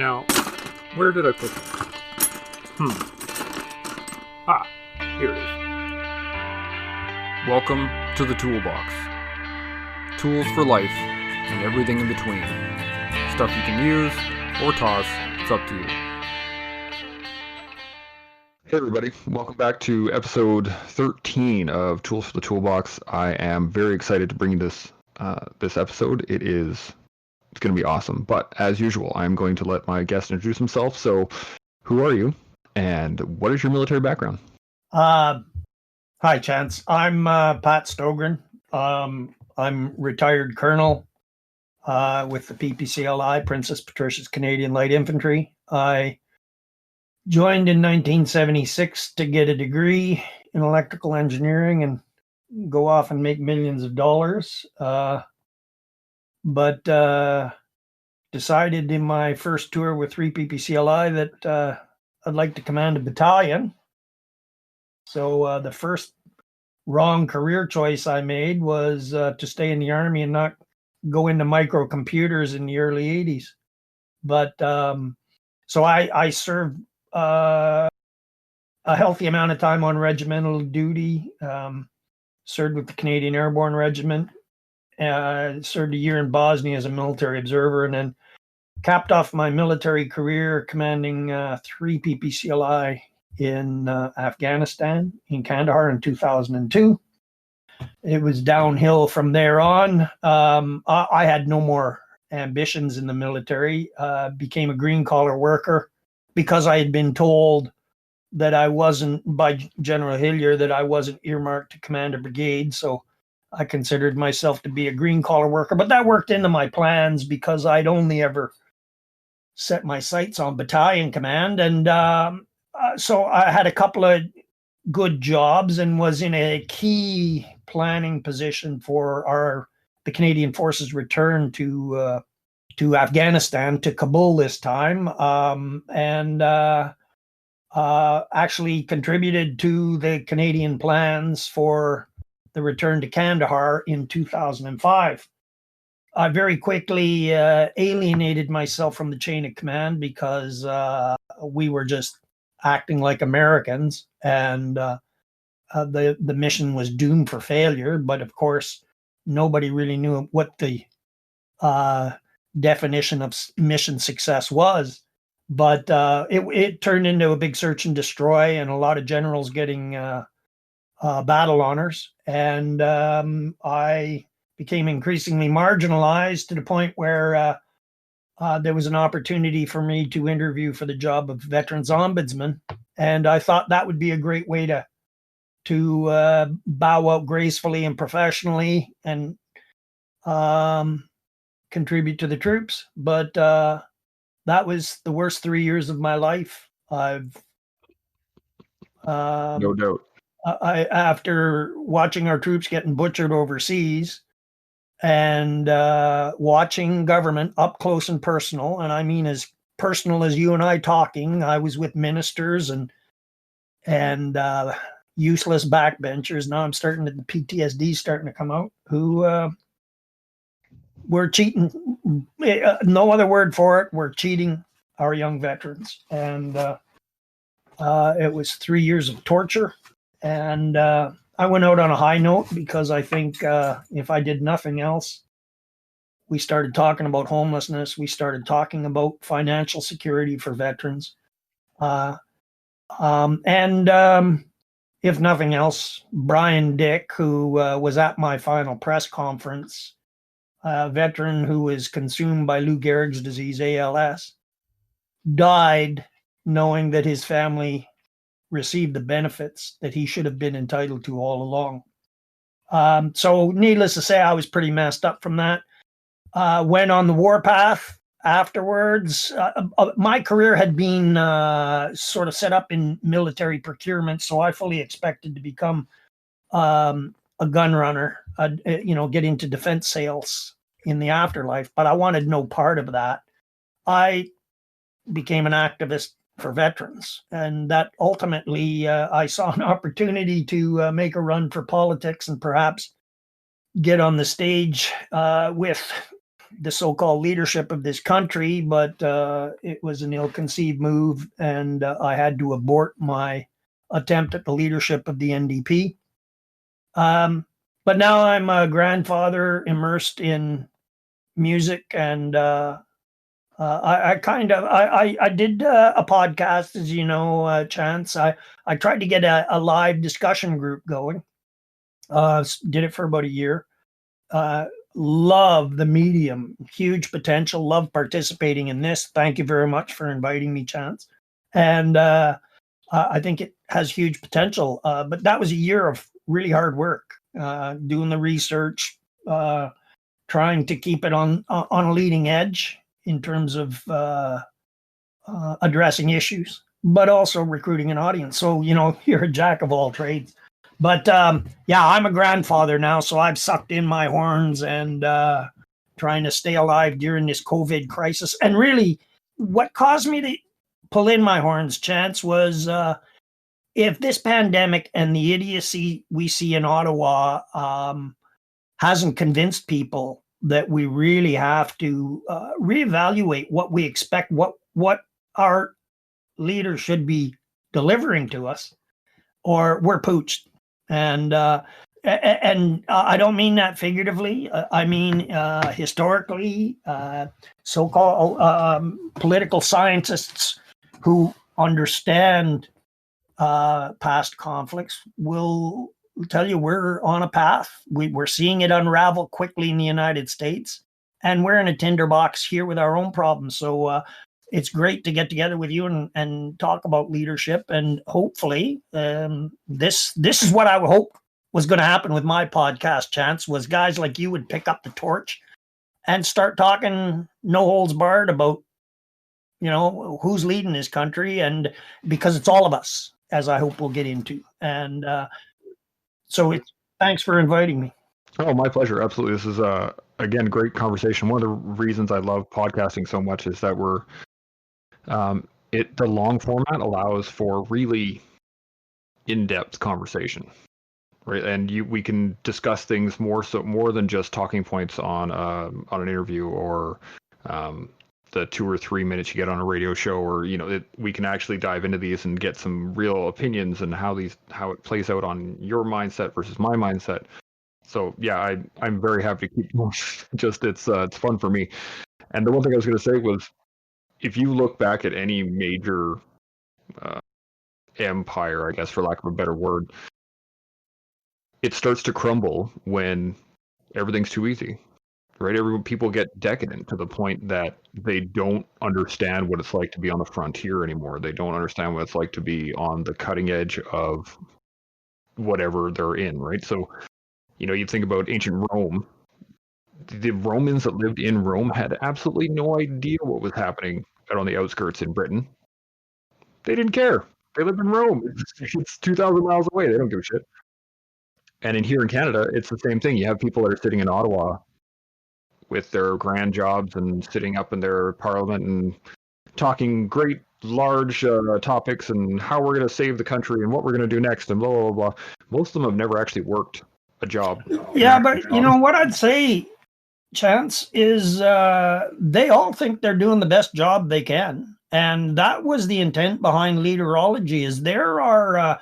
Now, where did I put that? Here it is. Welcome to the Toolbox. Tools for life and everything in between. Stuff you can use or toss, it's up to you. Hey everybody, welcome back to episode 13 of Tools for the Toolbox. I am very excited to bring you this episode. It's going to be awesome. But as usual, I'm going to let my guest introduce himself. So, who are you, and what is your military background? Hi, Chance. I'm Pat Stogran. I'm retired colonel with the PPCLI, Princess Patricia's Canadian Light Infantry. I joined in 1976 to get a degree in electrical engineering and go off and make millions of dollars. But decided in my first tour with 3 PPCLI that I'd like to command a battalion. So the first wrong career choice I made was to stay in the Army and not go into microcomputers in the early 80s. But so I served a healthy amount of time on regimental duty, served with the Canadian Airborne Regiment, served a year in Bosnia as a military observer, and then capped off my military career commanding 3 PPCLI in Afghanistan, in Kandahar in 2002. It was downhill from there on. I had no more ambitions in the military, became a green collar worker because I had been told that I wasn't, by General Hillier, that I wasn't earmarked to command a brigade. So I considered myself to be a green collar worker, but that worked into my plans because I'd only ever set my sights on battalion command. And so I had a couple of good jobs and was in a key planning position for the Canadian Forces return to Afghanistan, to Kabul this time, and actually contributed to the Canadian plans for the return to Kandahar in 2005. I very quickly alienated myself from the chain of command because we were just acting like Americans, and the mission was doomed for failure. But of course, nobody really knew what the definition of mission success was. But it turned into a big search and destroy, and a lot of generals getting battle honors. And I became increasingly marginalized to the point where there was an opportunity for me to interview for the job of Veterans Ombudsman. And I thought that would be a great way to bow out gracefully and professionally and contribute to the troops. But that was the worst 3 years of my life. I've No doubt. After watching our troops getting butchered overseas and watching government up close and personal, and I mean as personal as you and I talking, I was with ministers and useless backbenchers. Now I'm starting to, the PTSD starting to come out, who were cheating. No other word for it. We're cheating our young veterans. And it was 3 years of torture. And I went out on a high note because I think if I did nothing else, we started talking about homelessness. We started talking about financial security for veterans. If nothing else, Brian Dick, who was at my final press conference, a veteran who was consumed by Lou Gehrig's disease, ALS, died knowing that his family received the benefits that he should have been entitled to all along. So needless to say, I was pretty messed up from that. Went on the warpath afterwards. My career had been sort of set up in military procurement, so I fully expected to become a gun runner, get into defense sales in the afterlife, but I wanted no part of that. I became an activist for veterans, and that ultimately I saw an opportunity to make a run for politics and perhaps get on the stage with the so-called leadership of this country, but it was an ill-conceived move, and I had to abort my attempt at the leadership of the NDP. But now I'm a grandfather immersed in music, and I did a podcast, as you know, Chance. I tried to get a live discussion group going. Did it for about a year. Love the medium, huge potential. Love participating in this. Thank you very much for inviting me, Chance. And I think it has huge potential. But that was a year of really hard work, doing the research, trying to keep it on a leading edge in terms of addressing issues, but also recruiting an audience. So, you know, you're a jack of all trades. But yeah, I'm a grandfather now, so I've sucked in my horns and trying to stay alive during this COVID crisis. And really, what caused me to pull in my horns, Chance, was if this pandemic and the idiocy we see in Ottawa hasn't convinced people that we really have to reevaluate what we expect, what our leaders should be delivering to us, or we're pooched. And I don't mean that figuratively. I mean historically, so-called political scientists who understand past conflicts will tell you we're on a path. We're seeing it unravel quickly in the United States, and we're in a tinderbox here with our own problems. So it's great to get together with you and talk about leadership, and hopefully this is what I would hope was going to happen with my podcast, Chance, was guys like you would pick up the torch and start talking no holds barred about, you know, who's leading this country, and because it's all of us, as I hope we'll get into. And so thanks for inviting me. Oh, my pleasure. Absolutely. This is, again, great conversation. One of the reasons I love podcasting so much is that the long format allows for really in-depth conversation, right? And we can discuss things more than just talking points on an interview or the 2 or 3 minutes you get on a radio show, or, you know, we can actually dive into these and get some real opinions and how it plays out on your mindset versus my mindset. So yeah, I'm very happy to keep going. Just it's fun for me. And the one thing I was going to say was, if you look back at any major empire, I guess for lack of a better word, it starts to crumble when everything's too easy. Right? People get decadent to the point that they don't understand what it's like to be on the frontier anymore. They don't understand what it's like to be on the cutting edge of whatever they're in, right? So, you know, you think about ancient Rome. The Romans that lived in Rome had absolutely no idea what was happening out on the outskirts in Britain. They didn't care. They lived in Rome. It's 2,000 miles away. They don't give a shit. And here in Canada, it's the same thing. You have people that are sitting in Ottawa with their grand jobs and sitting up in their parliament and talking great large topics and how we're going to save the country and what we're going to do next and blah, blah, blah, blah. Most of them have never actually worked a job. Yeah, but you know what I'd say, Chance, is they all think they're doing the best job they can. And that was the intent behind leaderology, is there are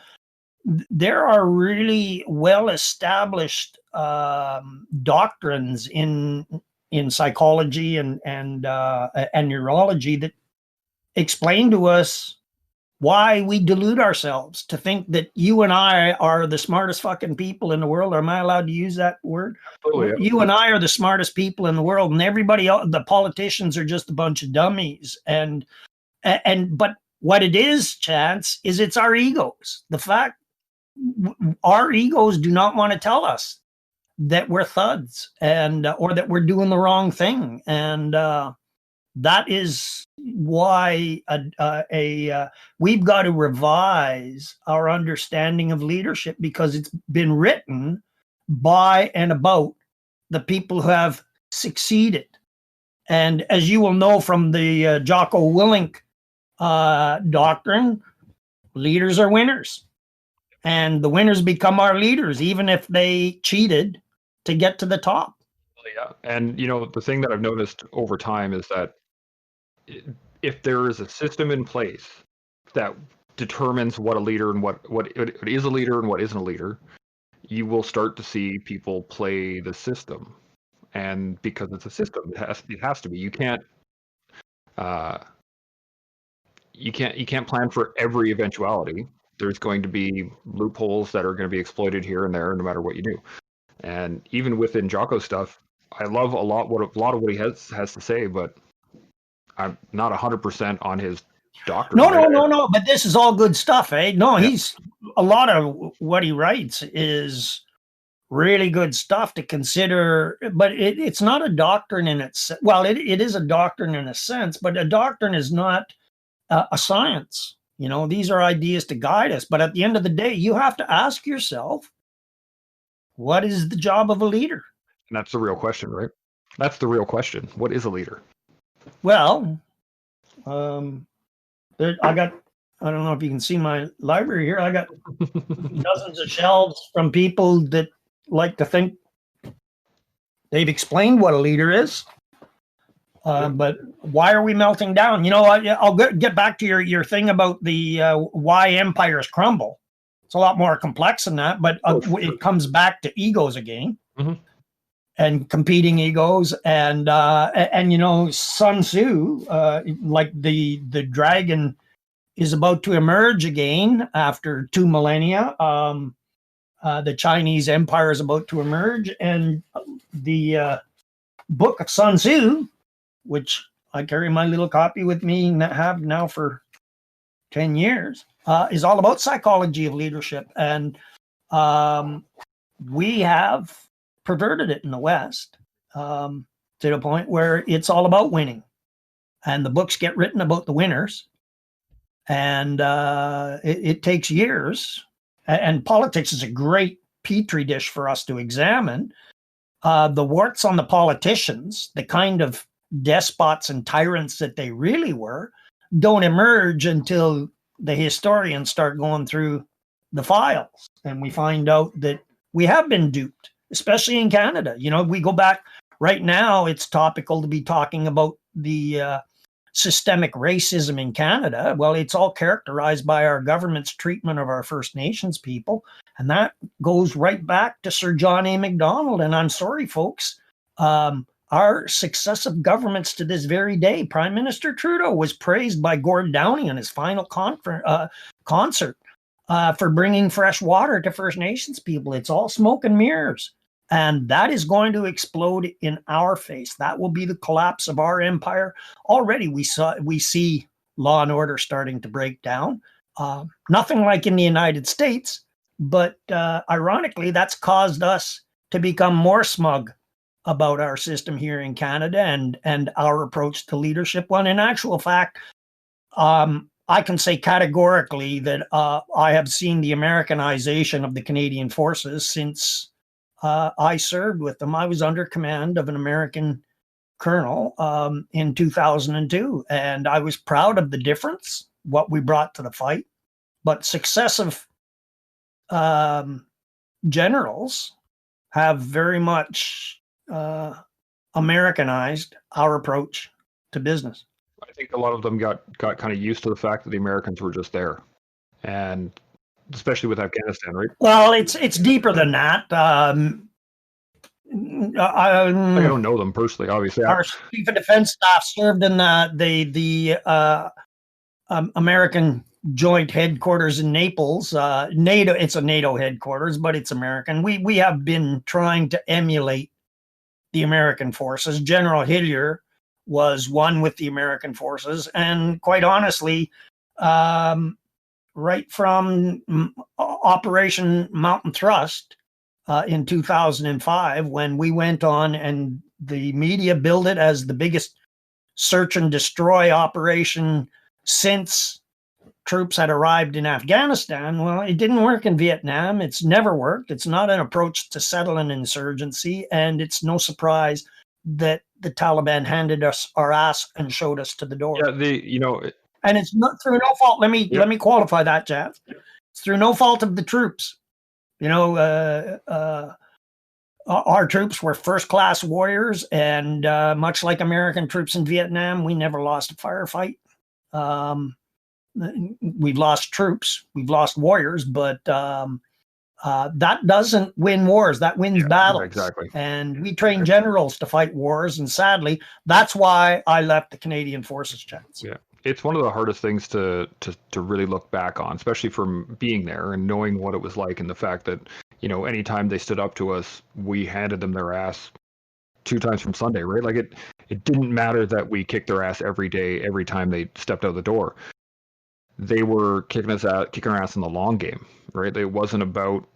really well-established doctrines in psychology and neurology that explain to us why we delude ourselves to think that you and I are the smartest fucking people in the world. Am I allowed to use that word? Oh, yeah. You and I are the smartest people in the world, and everybody else, the politicians, are just a bunch of dummies. But what it is, Chance, is it's our egos. The fact our egos do not want to tell us that we're thuds and or that we're doing the wrong thing, and that is why we've got to revise our understanding of leadership, because it's been written by and about the people who have succeeded. And as you will know from the Jocko Willink doctrine, leaders are winners. And the winners become our leaders, even if they cheated to get to the top. Yeah. And, the thing that I've noticed over time is that if there is a system in place that determines what a leader and what it is a leader and what isn't a leader, you will start to see people play the system. And because it's a system, it has to be. You can't plan for every eventuality. There's going to be loopholes that are going to be exploited here and there, no matter what you do. And even within Jocko's stuff, I love a lot of what he has to say, but I'm not 100% on his doctrine. No. But this is all good stuff, eh? No, he's a lot of what he writes is really good stuff to consider, but it's not a doctrine in its. Well, it is a doctrine in a sense, but a doctrine is not a science. These are ideas to guide us. But at the end of the day, you have to ask yourself, what is the job of a leader? And that's the real question, right? That's the real question. What is a leader? Well, I don't know if you can see my library here. I got dozens of shelves from people that like to think they've explained what a leader is. But why are we melting down? I'll get back to your thing about the why empires crumble. It's a lot more complex than that, but it comes back to egos again, and competing egos, and Sun Tzu, like the dragon is about to emerge again after 2 millennia. The Chinese Empire is about to emerge, and the book of Sun Tzu, which I carry my little copy with me and have now for 10 years, is all about psychology of leadership. And we have perverted it in the West to the point where it's all about winning. And the books get written about the winners. And it takes years. And politics is a great petri dish for us to examine. The warts on the politicians, the kind of despots and tyrants that they really were, don't emerge until the historians start going through the files. And we find out that we have been duped, especially in Canada. We go back right now, it's topical to be talking about the systemic racism in Canada. Well, it's all characterized by our government's treatment of our First Nations people. And that goes right back to Sir John A. Macdonald. And I'm sorry, folks, our successive governments to this very day, Prime Minister Trudeau was praised by Gord Downie in his final concert for bringing fresh water to First Nations people. It's all smoke and mirrors. And that is going to explode in our face. That will be the collapse of our empire. Already we see law and order starting to break down. Nothing like in the United States, but ironically, that's caused us to become more smug about our system here in Canada and our approach to leadership. When in actual fact, I can say categorically that I have seen the Americanization of the Canadian forces since I served with them. I was under command of an American colonel in 2002, and I was proud of the difference, what we brought to the fight. But successive generals have very much Americanized our approach to business. I think a lot of them got kind of used to the fact that the Americans were just there, and especially with Afghanistan, right? Well, it's deeper than that. I don't know them personally, obviously. Our chief of defense staff served in the American joint headquarters in Naples. NATO, it's a NATO headquarters, but it's American. We have been trying to emulate the American forces. General Hillier was one with the American forces, and quite honestly, right from Operation Mountain Thrust in 2005, when we went on and the media billed it as the biggest search and destroy operation since troops had arrived in Afghanistan. Well, it didn't work in Vietnam. It's never worked. It's not an approach to settle an insurgency. And it's no surprise that the Taliban handed us our ass and showed us to the door. Yeah, and it's not through no fault. Let me qualify that, Jeff. It's through no fault of the troops. our troops were first-class warriors, and much like American troops in Vietnam, we never lost a firefight. We've lost troops, we've lost warriors, but that doesn't win wars. That wins battles. Exactly. And we train generals to fight wars, and sadly, that's why I left the Canadian Forces, Chance. Yeah, it's one of the hardest things to really look back on, especially from being there and knowing what it was like, and the fact that, you know, anytime they stood up to us, we handed them their ass 2 times from Sunday, right? Like it didn't matter that we kicked their ass every day, every time they stepped out the door. They were kicking our ass in the long game, right? It wasn't about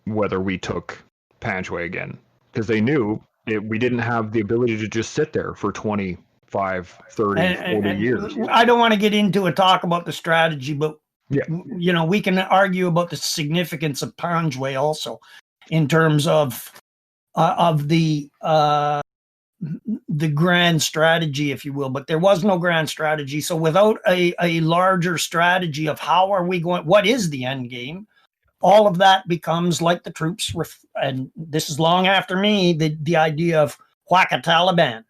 whether we took Panchway again, because they knew we didn't have the ability to just sit there for 25, 30, 40 years. I don't want to get into a talk about the strategy, but yeah, you know, we can argue about the significance of Panchway also in terms of the grand strategy, if you will, but there was no grand strategy. So without a larger strategy of how are we going, what is the end game, all of that becomes like the troops, and this is long after me, the idea of whack a Taliban,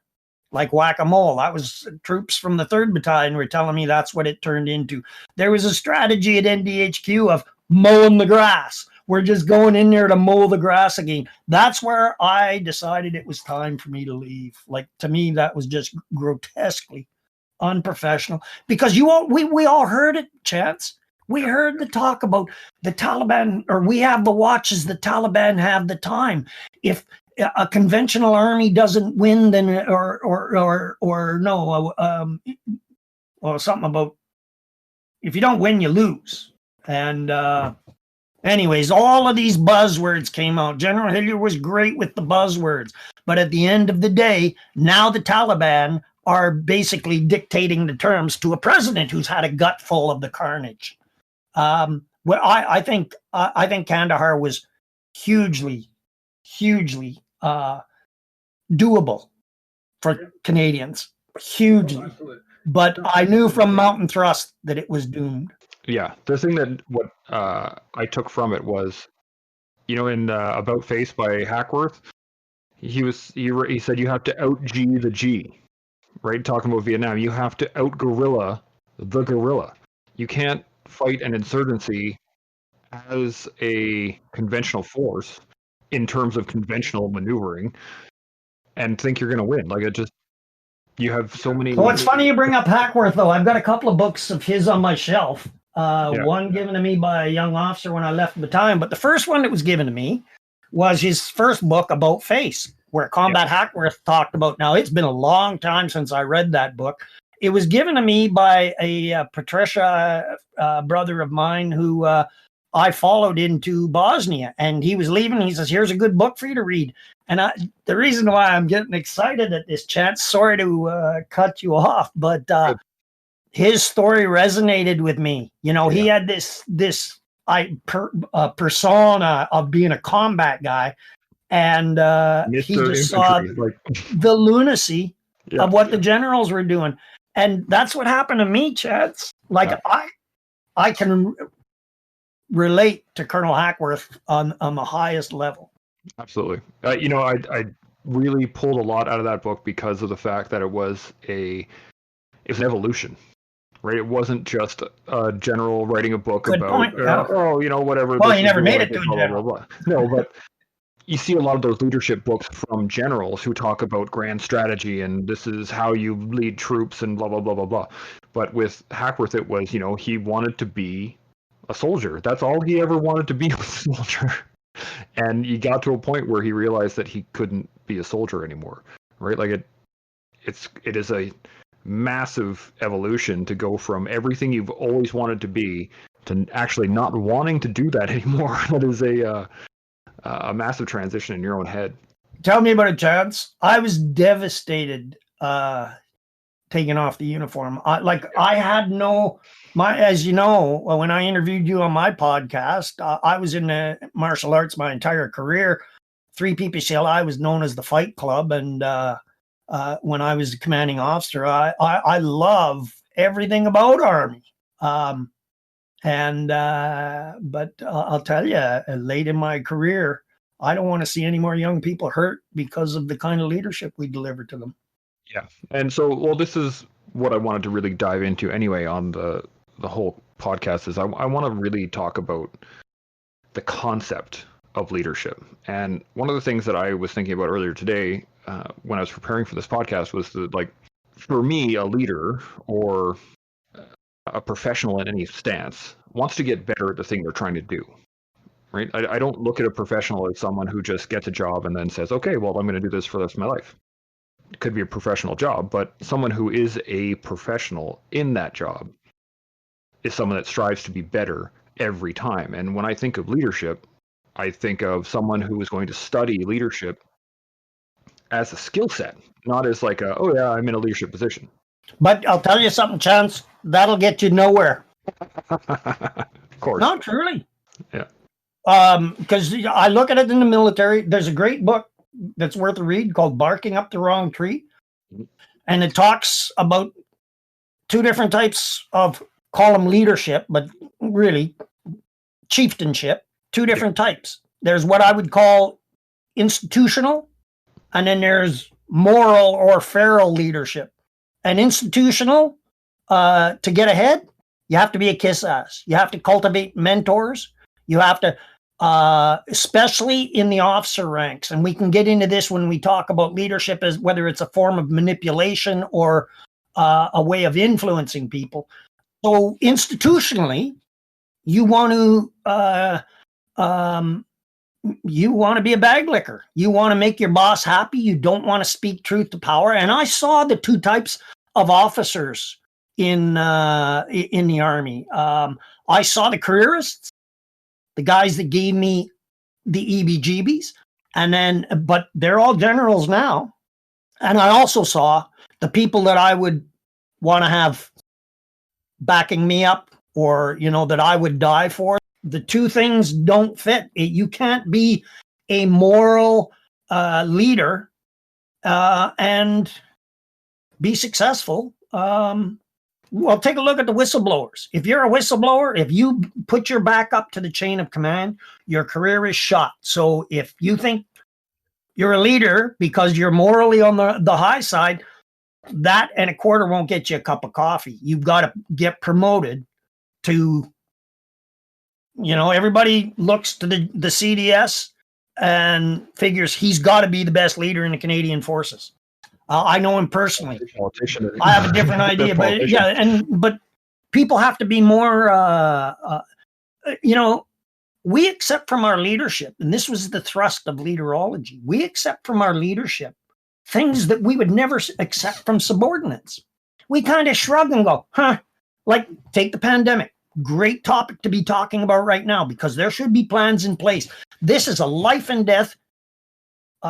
like whack-a-mole. That was troops from the 3rd Battalion were telling me that's what it turned into. There was a strategy at NDHQ of mowing the grass. We're just going in there to mow the grass again. That's where I decided it was time for me to leave. Like, to me, that was just grotesquely unprofessional, because we all heard it, Chance. We heard the talk about the Taliban, or we have the watches, the Taliban have the time. If a conventional army doesn't win, then something about if you don't win, you lose. And anyways, all of these buzzwords came out. General Hillier was great with the buzzwords, but at the end of the day, now the Taliban are basically dictating the terms to a president who's had a gut full of the carnage. Well, I think Kandahar was hugely doable for Canadians, hugely. But I knew from Mountain Thrust that it was doomed. Yeah, the thing that what I took from it was, you know, in About Face by Hackworth, he said you have to out G the G, right? Talking about Vietnam, you have to out guerrilla the guerrilla. You can't fight an insurgency as a conventional force in terms of conventional maneuvering and think you're going to win. Like, it just, you have so many. Well, it's funny you bring up Hackworth, though. I've got a couple of books of his on my shelf. One given to me by a young officer when I left the battalion, but the first one that was given to me was his first book, About Face, where Combat Hackworth talked about. Now, it's been a long time since I read that book. It was given to me by a Patricia brother of mine who I followed into Bosnia, and he was leaving. He says, "Here's a good book for you to read." And the reason why I'm getting excited at this, Chance, sorry to cut you off, but his story resonated with me. You know, he had this persona of being a combat guy, and he just saw the lunacy of what the generals were doing. And that's what happened to me, Chance. Like, I can relate to Colonel Hackworth on the highest level. Absolutely. You know, I really pulled a lot out of that book because of the fact that it was an evolution, right? It wasn't just a general writing a book about, you know, whatever. Well, he never made it to a general. Blah, blah, blah. No, but you see a lot of those leadership books from generals who talk about grand strategy and this is how you lead troops and blah, blah, blah, blah, blah. But with Hackworth, it was, you know, he wanted to be a soldier. That's all he ever wanted to be, was a soldier. And he got to a point where he realized that he couldn't be a soldier anymore, right? Like, it is a massive evolution to go from everything you've always wanted to be to actually not wanting to do that anymore. That is a massive transition in your own head. Tell me about it, Chance. I was devastated taking off the uniform. I had as you know, when I interviewed you on my podcast, I was in the martial arts my entire career. 3 PPCLI was known as the Fight Club, and when I was a commanding officer, I love everything about Army. But I'll tell you, late in my career, I don't want to see any more young people hurt because of the kind of leadership we deliver to them. Yeah. And so, well, this is what I wanted to really dive into anyway on the whole podcast is I want to really talk about the concept of leadership. And one of the things that I was thinking about earlier today when I was preparing for this podcast was that, like, for me, a leader or a professional in any stance wants to get better at the thing they're trying to do. Right? I don't look at a professional as someone who just gets a job and then says, okay, well, I'm going to do this for the rest of my life. It could be a professional job, but someone who is a professional in that job is someone that strives to be better every time. And when I think of leadership, I think of someone who is going to study leadership as a skill set, not as like a, oh yeah, I'm in a leadership position. But I'll tell you something, Chance, that'll get you nowhere. Of course. No, truly. Yeah. Because I look at it in the military. There's a great book that's worth a read called Barking Up the Wrong Tree. And it talks about two different types of, call them leadership, but really chieftainship, two different types. There's what I would call institutional, and then there's moral or feral leadership. And institutional, to get ahead, you have to be a kiss ass. You have to cultivate mentors. You have to, especially in the officer ranks, and we can get into this when we talk about leadership, as whether it's a form of manipulation or a way of influencing people. So institutionally, you want to be a bag licker. You want to make your boss happy. You don't want to speak truth to power. And I saw the two types of officers in the Army. I saw the careerists, the guys that gave me the EBGBs, but they're all generals now. And I also saw the people that I would want to have backing me up, or, that I would die for. The two things don't fit. You can't be a moral leader and be successful. Well, take a look at the whistleblowers. If you're a whistleblower, if you put your back up to the chain of command, your career is shot. So if you think you're a leader because you're morally on the high side, that and a quarter won't get you a cup of coffee. You've got to get promoted to, everybody looks to the CDS and figures he's got to be the best leader in the Canadian forces. I know him personally. I have a different idea, but yeah, but people have to be more, we accept from our leadership, and this was the thrust of leaderology. We accept from our leadership things that we would never accept from subordinates. We kind of shrug and go, like take the pandemic. Great topic to be talking about right now, because there should be plans in place. This is a life and death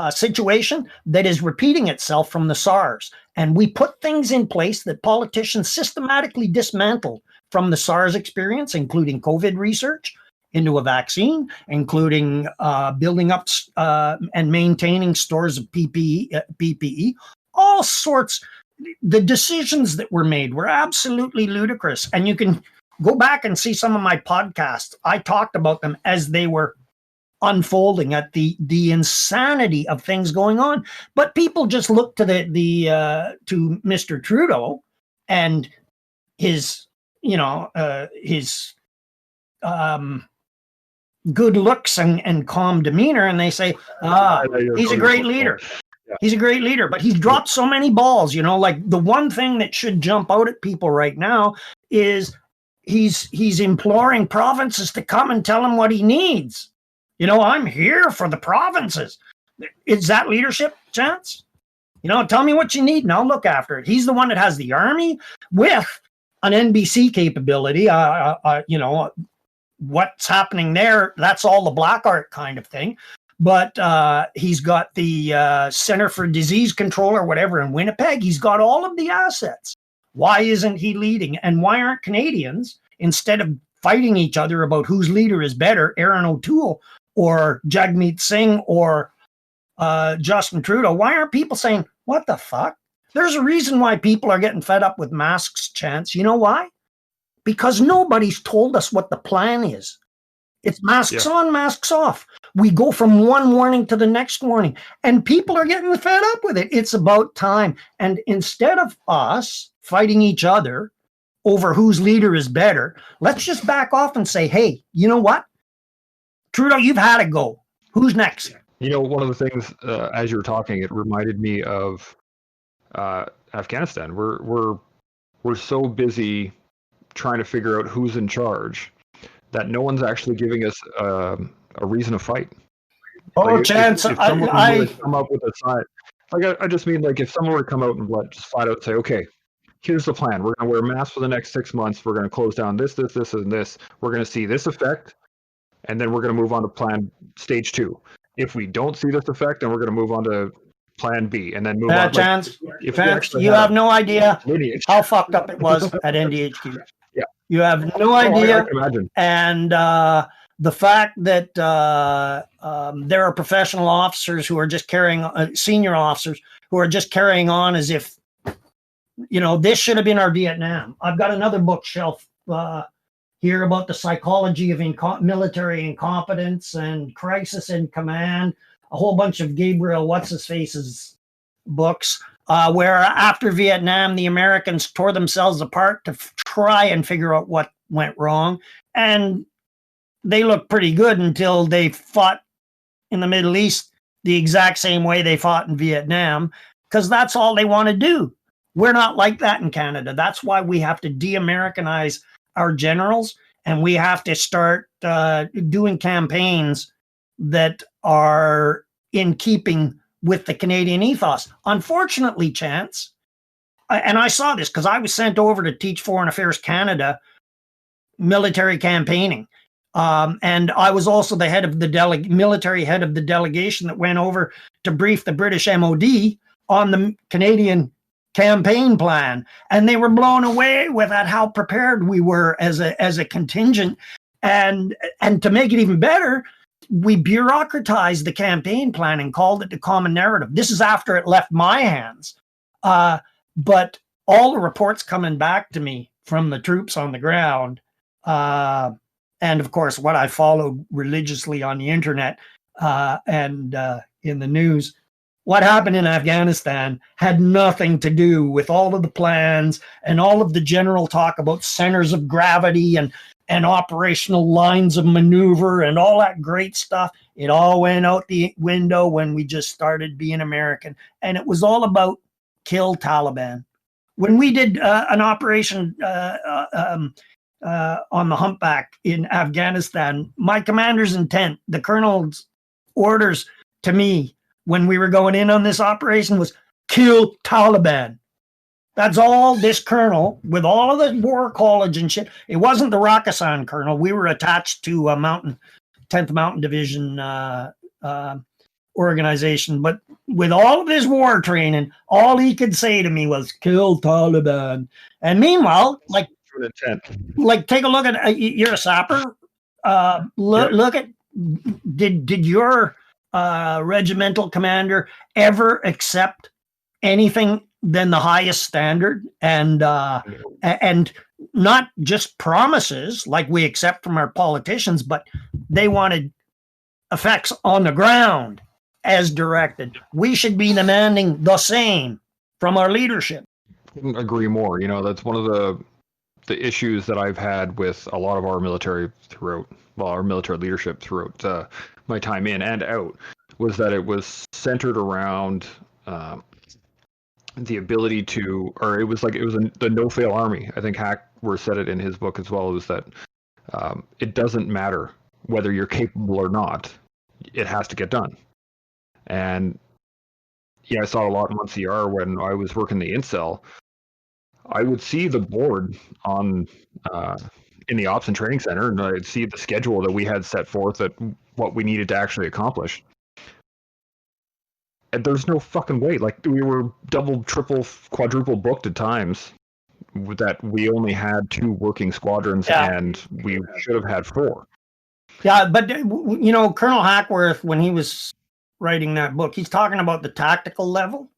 situation that is repeating itself from the SARS. And we put things in place that politicians systematically dismantled from the SARS experience, including COVID research into a vaccine, including building up and maintaining stores of PPE, all sorts. The decisions that were made were absolutely ludicrous. And you can go back and see some of my podcasts. I talked about them as they were unfolding, at the insanity of things going on. But people just look to to Mr. Trudeau and his good looks and calm demeanor, and they say, he's a great leader. Yeah. He's a great leader, but he's dropped so many balls. Like the one thing that should jump out at people right now is he's imploring provinces to come and tell him what he needs. I'm here for the provinces. Is that leadership, Chance? Tell me what you need and I'll look after it. He's the one that has the army with an NBC capability. What's happening there, that's all the black art kind of thing. But he's got the Center for Disease Control or whatever in Winnipeg. He's got all of the assets. Why isn't he leading? And why aren't Canadians, instead of fighting each other about whose leader is better, Aaron O'Toole or Jagmeet Singh or Justin Trudeau, why aren't people saying, what the fuck? There's a reason why people are getting fed up with masks, Chance. You know why? Because nobody's told us what the plan is. It's masks on, masks off. We go from one warning to the next warning, and people are getting fed up with it. It's about time. And instead of us fighting each other over whose leader is better, let's just back off and say, hey, you know what? Trudeau, you've had a go. Who's next? You know, one of the things, as you were talking, it reminded me of Afghanistan. We're so busy trying to figure out who's in charge that no one's actually giving us a reason to fight. Oh, like, chance! if someone were to come up with a side, like I just mean, like if someone were to come out and just flat out say, okay, here's the plan. We're going to wear masks for the next 6 months. We're going to close down this, and this. We're going to see this effect, and then we're going to move on to plan stage 2. If we don't see this effect, then we're going to move on to plan B, and then move on. Chance, you have no idea how fucked up it was at NDHQ. Yeah, you have no idea. I can imagine. And the fact that there are professional officers who are just carrying, senior officers who are just carrying on as if, you know, this should have been our Vietnam. I've got another bookshelf here about the psychology of military incompetence and crisis in command, a whole bunch of Gabriel What's-His-Face's books, where after Vietnam, the Americans tore themselves apart to try and figure out what went wrong. And they looked pretty good until they fought in the Middle East the exact same way they fought in Vietnam, because that's all they want to do. We're not like that in Canada. That's why we have to de-Americanize our generals, and we have to start doing campaigns that are in keeping with the Canadian ethos. Unfortunately, Chance, and I saw this because I was sent over to teach Foreign Affairs Canada military campaigning. And I was also the head of the military head of the delegation that went over to brief the British MOD on the Canadian campaign plan, and they were blown away with how prepared we were as a contingent. And to make it even better, we bureaucratized the campaign plan and called it the common narrative. This is after it left my hands, but all the reports coming back to me from the troops on the ground, and of course what I followed religiously on the internet and in the news. What happened in Afghanistan had nothing to do with all of the plans and all of the general talk about centers of gravity and operational lines of maneuver and all that great stuff. It all went out the window when we just started being American. And it was all about kill Taliban. When we did an operation on the humpback in Afghanistan, my commander's intent, the colonel's orders to me when we were going in on this operation was kill Taliban. That's all this colonel, with all of the war college and shit. It wasn't the Rakistan colonel. We were attached to a 10th Mountain Division organization. But with all of his war training, all he could say to me was kill Taliban. And meanwhile, like take a look at, you're a sapper. Look at, did your regimental commander ever accept anything than the highest standard, and not just promises like we accept from our politicians, but they wanted effects on the ground as directed? We should be demanding the same from our leadership. Couldn't agree more. You know, that's one of the issues that I've had with a lot of our military our military leadership throughout my time in and out, was that it was centered around the ability to, or it was the no-fail army. I think Hackworth said it in his book as well, was that it doesn't matter whether you're capable or not, it has to get done. And yeah, I saw a lot in 1CR when I was working the incel. I would see the board on in the ops and training center, and I'd see the schedule that we had set forth, that what we needed to actually accomplish. And there's no fucking way. Like, we were double, triple, quadruple booked at times that we only had 2 working squadrons, and we should have had 4. Yeah, but you know, Colonel Hackworth, when he was writing that book, he's talking about the tactical level.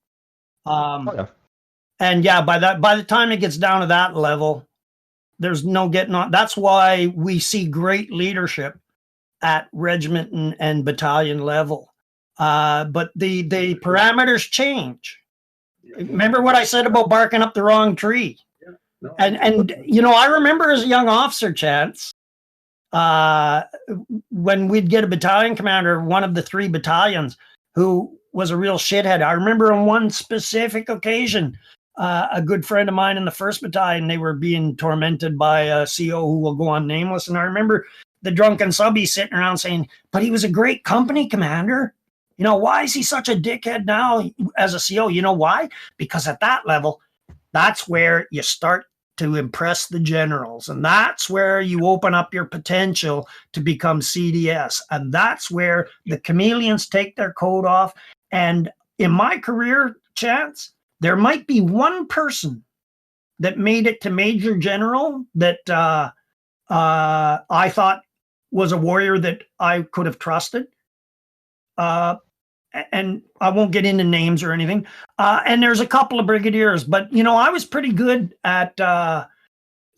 And yeah, by the time it gets down to that level, there's no getting on. That's why we see great leadership at regiment and battalion level. But the parameters change. Remember what I said about barking up the wrong tree? And you know, I remember as a young officer, Chance, when we'd get a battalion commander, one of the 3 battalions, who was a real shithead. I remember on one specific occasion, a good friend of mine in the 1st Battalion, they were being tormented by a CO who will go on nameless. And I remember the drunken subby sitting around saying, but he was a great company commander. You know, why is he such a dickhead now as a CO? You know why? Because at that level, that's where you start to impress the generals. And that's where you open up your potential to become CDS. And that's where the chameleons take their coat off. And in my career, Chance, there might be one person that made it to Major General that I thought was a warrior that I could have trusted. And I won't get into names or anything. And there's a couple of brigadiers, but you know, I was pretty good at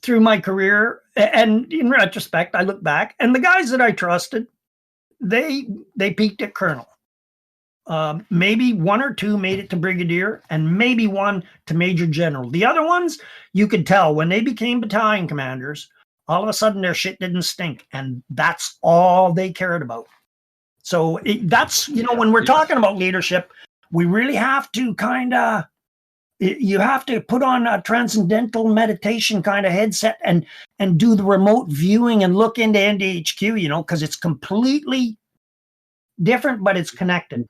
through my career. And in retrospect, I look back, and the guys that I trusted, they peaked at colonel. Maybe 1 or 2 made it to brigadier, and maybe 1 to major general. The other ones, you could tell when they became battalion commanders, all of a sudden their shit didn't stink, and that's all they cared about. So that's, you know, when we're talking about leadership, we really have to you have to put on a transcendental meditation kind of headset and do the remote viewing and look into NDHQ, you know, because it's completely different, but it's connected.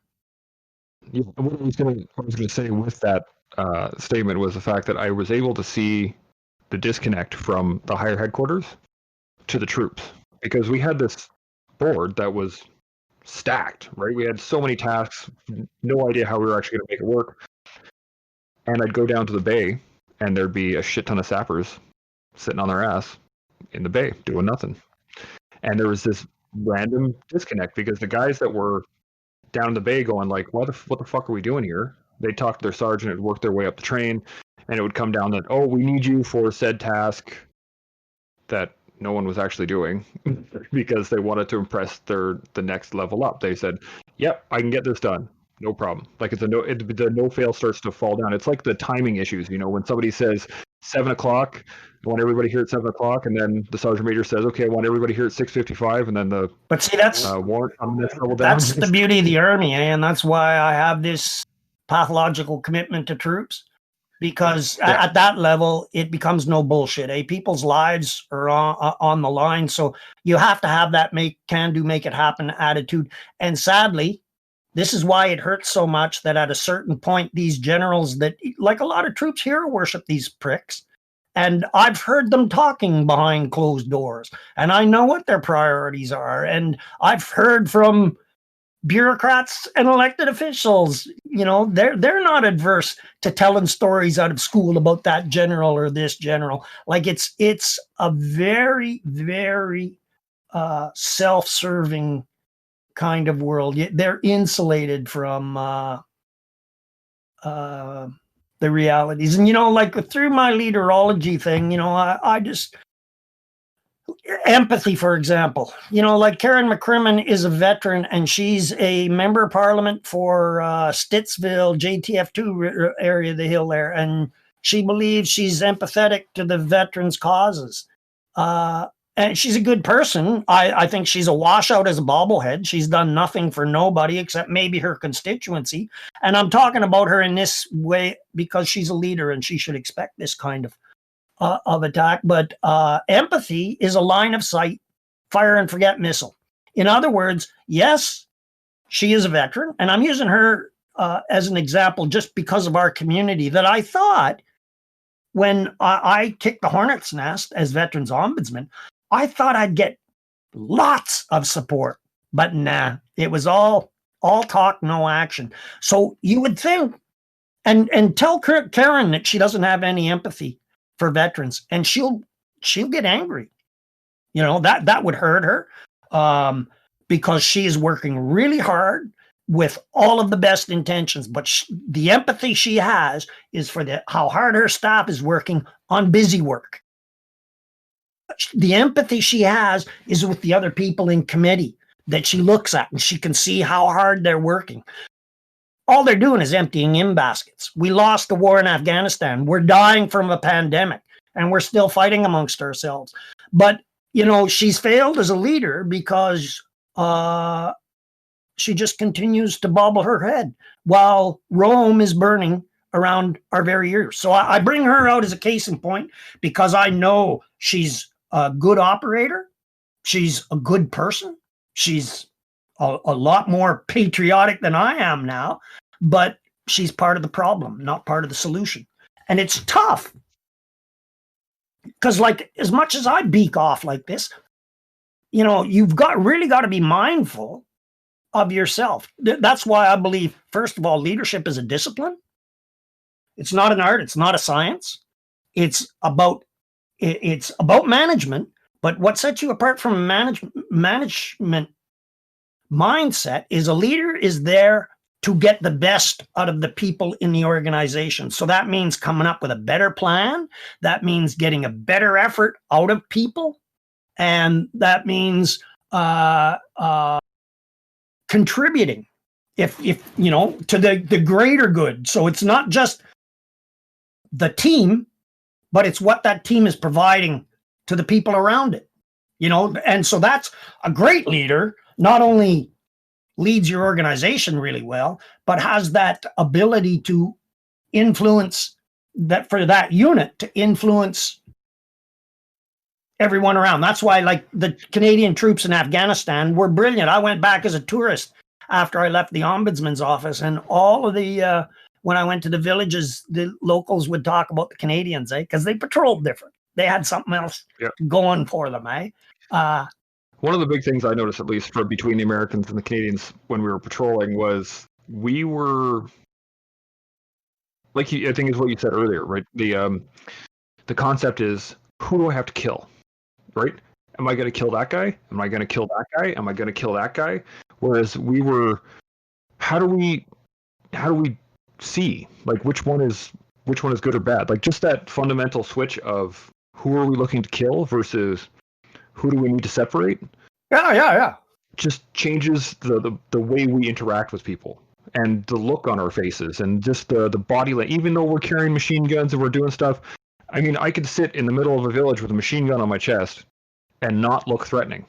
Yeah, what I was going to say with that statement was the fact that I was able to see the disconnect from the higher headquarters to the troops, because we had this board that was stacked, right? We had so many tasks, no idea how we were actually going to make it work. And I'd go down to the bay, and there'd be a shit ton of sappers sitting on their ass in the bay doing nothing. And there was this random disconnect, because the guys that were down in the bay going like, what the fuck are we doing here? They'd talk to their sergeant, it'd work their way up the train, and it would come down that, oh, we need you for said task that no one was actually doing because they wanted to impress the next level up. They said, yep, I can get this done. No problem. Like the no fail starts to fall down. It's like the timing issues, you know, when somebody says 7 o'clock, I want everybody here at 7 o'clock, and then the sergeant major says, okay, I want everybody here at 6:55, and then the but see, that's warrant on the next level down. That's the beauty of the Army, and that's why I have this pathological commitment to troops, because at that level it becomes no bullshit. People's lives are on the line, so you have to have that make it happen attitude. And sadly, this is why it hurts so much that at a certain point, these generals that, like a lot of troops here, worship these pricks. And I've heard them talking behind closed doors, and I know what their priorities are. And I've heard from bureaucrats and elected officials, you know, they're not adverse to telling stories out of school about that general or this general. Like it's a very, very self-serving kind of world. They're insulated from the realities. And, you know, like through my leaderology thing, you know, I just, empathy, for example, you know, like Karen McCrimmon is a veteran, and she's a member of parliament for Stittsville, JTF2 area of the hill there. And she believes she's empathetic to the veterans' causes. And she's a good person. I think she's a washout as a bobblehead. She's done nothing for nobody except maybe her constituency. And I'm talking about her in this way because she's a leader and she should expect this kind of attack. But empathy is a line of sight, fire and forget missile. In other words, yes, she is a veteran. And I'm using her as an example just because of our community, that I thought when I kicked the hornet's nest as Veterans Ombudsman, I thought I'd get lots of support, but nah, it was all talk, no action. So you would think, and tell Karen that she doesn't have any empathy for veterans, and she'll get angry. You know, that would hurt her, because she is working really hard with all of the best intentions, but the empathy she has is for how hard her staff is working on busy work. The empathy she has is with the other people in committee that she looks at, and she can see how hard they're working. All they're doing is emptying in baskets. We lost the war in Afghanistan. We're dying from a pandemic, and we're still fighting amongst ourselves. But, you know, she's failed as a leader because she just continues to bobble her head while Rome is burning around our very ears. So I bring her out as a case in point because I know she's a good operator. She's a good person. She's a lot more patriotic than I am now, but she's part of the problem, not part of the solution. And it's tough because, like, as much as I beak off like this, you know, you've really got to be mindful of yourself. That's why I believe, first of all, leadership is a discipline. It's not an art. It's not a science. It's about management. But what sets you apart from management mindset is a leader is there to get the best out of the people in the organization. So that means coming up with a better plan. That means getting a better effort out of people. And that means contributing, if you know, to the greater good. So it's not just the team, but it's what that team is providing to the people around it, you know. And so that's a great leader, not only leads your organization really well, but has that ability to influence that, for that unit to influence everyone around. That's why, like, the Canadian troops in Afghanistan were brilliant. I went back as a tourist after I left the ombudsman's office, and all of the when I went to the villages, the locals would talk about the Canadians, because they patrolled different. They had something else going for them, One of the big things I noticed, at least for between the Americans and the Canadians when we were patrolling, was we were, like, I think is what you said earlier, right? The concept is, who do I have to kill, right? Am I going to kill that guy? Am I going to kill that guy? Am I going to kill that guy? Whereas we were, how do we see, like, which one is good or bad? Like, just that fundamental switch of who are we looking to kill versus who do we need to separate? Yeah. Just changes the way we interact with people and the look on our faces and just the body language. Even though we're carrying machine guns and we're doing stuff, I mean, I could sit in the middle of a village with a machine gun on my chest and not look threatening.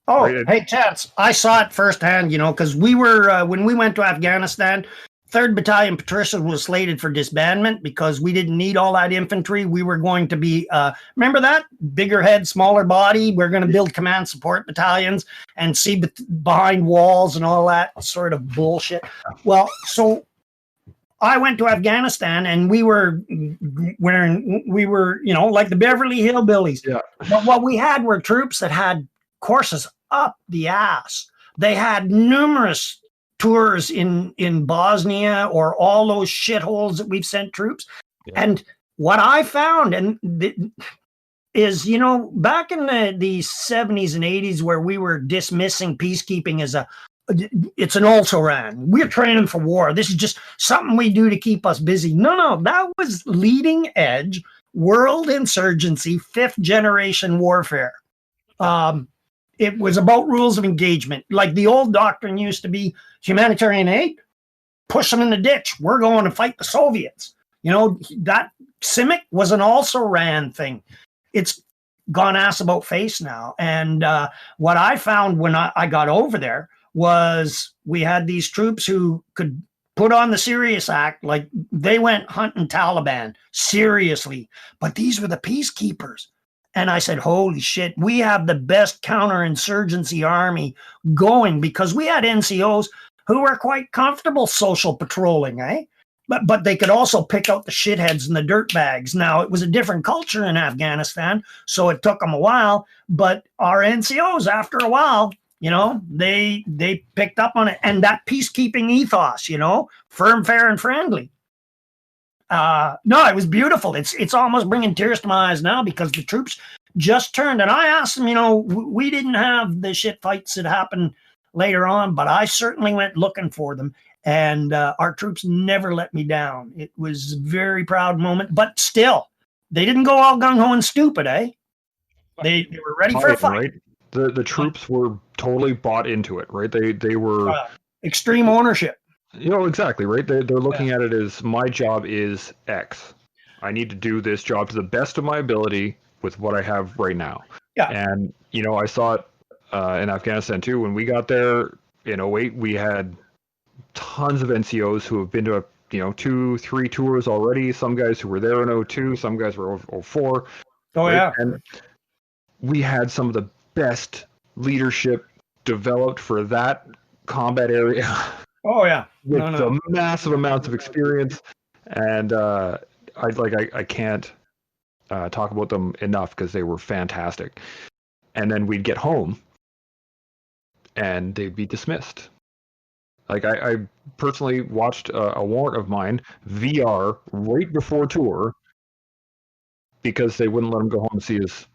Oh, right? Hey, Chance, I saw it firsthand, you know, because we were, when we went to Afghanistan, 3rd Battalion Patricia was slated for disbandment because we didn't need all that infantry. We were going to be, remember that? Bigger head, smaller body. We're going to build command support battalions and see behind walls and all that sort of bullshit. Well, so I went to Afghanistan and we were, you know, like the Beverly Hillbillies. Yeah. But what we had were troops that had courses up the ass. They had numerous tours in Bosnia or all those shitholes that we've sent troops. Yeah. And what I found is, you know, back in the 70s and 80s where we were dismissing peacekeeping as it's an also-ran. We're training for war. This is just something we do to keep us busy. No, that was leading edge world insurgency, 5th generation warfare. It was about rules of engagement. Like the old doctrine used to be humanitarian aid, push them in the ditch. We're going to fight the Soviets. You know, that CIMIC was an also-ran thing. It's gone ass about face now. And what I found when I got over there was we had these troops who could put on the serious act, like they went hunting Taliban, seriously. But these were the peacekeepers. And I said, holy shit, we have the best counterinsurgency army going because we had NCOs who were quite comfortable social patrolling, But they could also pick out the shitheads and the dirtbags. Now, it was a different culture in Afghanistan, so it took them a while. But our NCOs, after a while, you know, they picked up on it. And that peacekeeping ethos, you know, firm, fair, and friendly. No, it was beautiful. It's almost bringing tears to my eyes now because the troops just turned. And I asked them, you know, we didn't have the shit fights that happened later on, but I certainly went looking for them. And our troops never let me down. It was a very proud moment, but still, they didn't go all gung-ho and stupid, They were ready for a fight. Right? The troops were totally bought into it, right? They were extreme ownership. Exactly, right? They're looking at it as my job is X. I need to do this job to the best of my ability with what I have right now. Yeah. And, I saw it in Afghanistan too. When we got there in 2008, we had tons of NCOs who have been to 2-3 tours already. Some guys who were there in 2002, some guys were 2004. Oh, right? yeah. And we had some of the best leadership developed for that combat area. Oh, yeah. With the massive amounts of experience, and I can't talk about them enough because they were fantastic. And then we'd get home, and they'd be dismissed. Like I personally watched a warrant of mine VR right before tour because they wouldn't let him go home and see his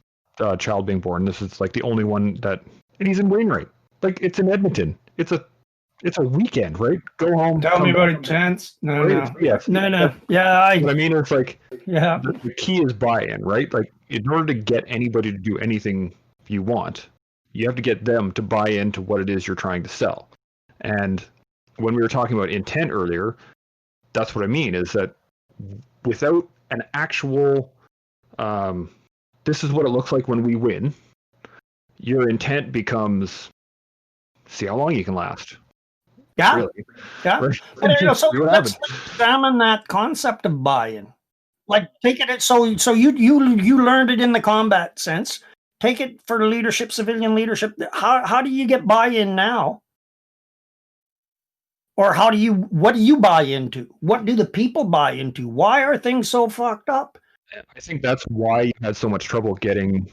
child being born. This is like the only one and he's in Wainwright. Like it's in Edmonton. It's a weekend, right? Go home. Tell me about it, Chance. No, right? no. Yes. No. Yeah, But I mean, it's like the key is buy-in, right? Like in order to get anybody to do anything you want, you have to get them to buy into what it is you're trying to sell. And when we were talking about intent earlier, that's what I mean is that without an actual, this is what it looks like when we win, your intent becomes see how long you can last. Yeah. Really. Yeah. Right? So let's examine that concept of buy-in. Like take it so you learned it in the combat sense. Take it for leadership, civilian leadership. How do you get buy-in now? Or what do you buy into? What do the people buy into? Why are things so fucked up? I think that's why you had so much trouble getting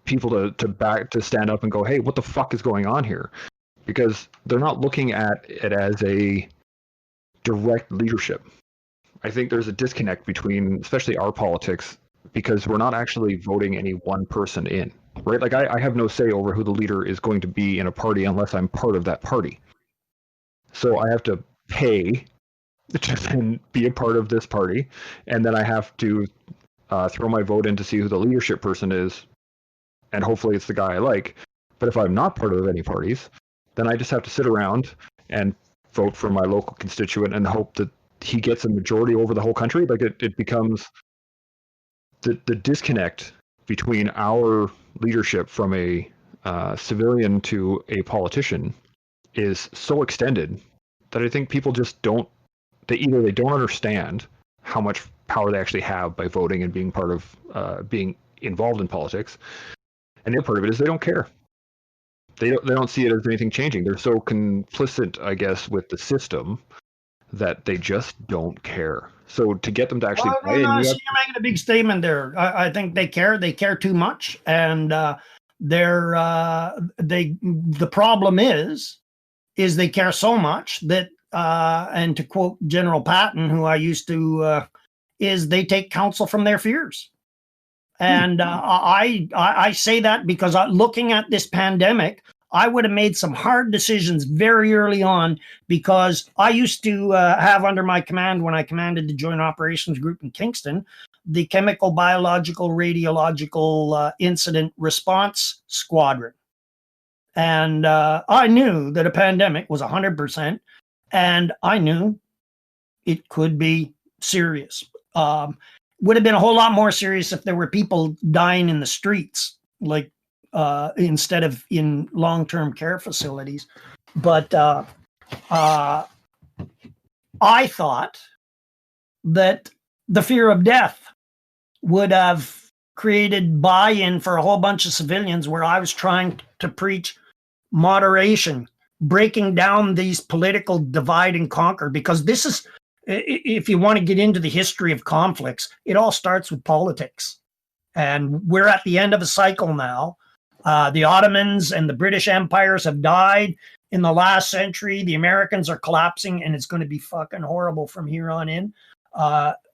people to stand up and go, hey, what the fuck is going on here? Because they're not looking at it as a direct leadership. I think there's a disconnect between, especially our politics, because we're not actually voting any one person in, right? Like I have no say over who the leader is going to be in a party unless I'm part of that party. So I have to pay to then be a part of this party, and then I have to throw my vote in to see who the leadership person is, and hopefully it's the guy I like. But if I'm not part of any parties, then I just have to sit around and vote for my local constituent and hope that he gets a majority over the whole country. Like it becomes the disconnect between our leadership from a civilian to a politician is so extended that I think people just don't understand how much power they actually have by voting and being part of being involved in politics. And the other part of it is they don't care. They don't see it as anything changing. They're so complicit, I guess, with the system that they just don't care. So to get them to actually buy in, you're making a big statement there. I think they care. They care too much, and the problem is they care so much that and to quote General Patton, who I used to, is they take counsel from their fears. And I say that because looking at this pandemic, I would have made some hard decisions very early on, because I used to have under my command, when I commanded the Joint Operations Group in Kingston, the Chemical, Biological, Radiological Incident Response Squadron. And I knew that a pandemic was 100%, and I knew it could be serious. Would have been a whole lot more serious if there were people dying in the streets, like instead of in long-term care facilities. But I thought that the fear of death would have created buy-in for a whole bunch of civilians, where I was trying to preach moderation, breaking down these political divide and conquer, because this is, if you want to get into the history of conflicts, it all starts with politics. And we're at the end of a cycle now. The Ottomans and the British empires have died in the last century. The Americans are collapsing, and it's going to be fucking horrible from here on in.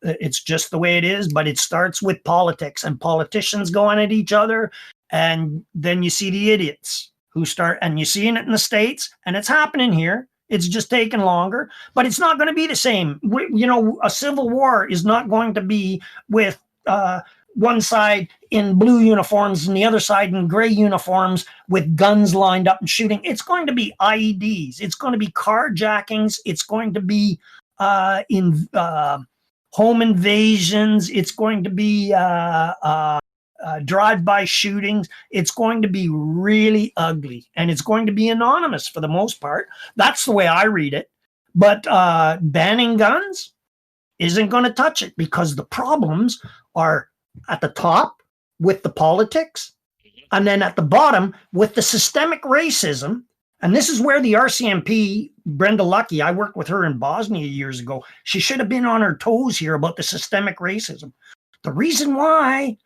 It's just the way it is, but it starts with politics, and politicians going at each other. And then you see the idiots who start, and you see it in the States, and it's happening here. It's just taking longer, but it's not going to be the same. A civil war is not going to be with one side in blue uniforms and the other side in gray uniforms with guns lined up and shooting. It's going to be IEDs. It's going to be carjackings. It's going to be home invasions. It's going to be drive-by shootings. It's going to be really ugly, and it's going to be anonymous for the most part. That's the way I read it. But banning guns isn't going to touch it, because the problems are at the top with the politics, and then at the bottom with the systemic racism. And this is where the RCMP, Brenda Lucky, I worked with her in Bosnia years ago. She should have been on her toes here about the systemic racism. The reason why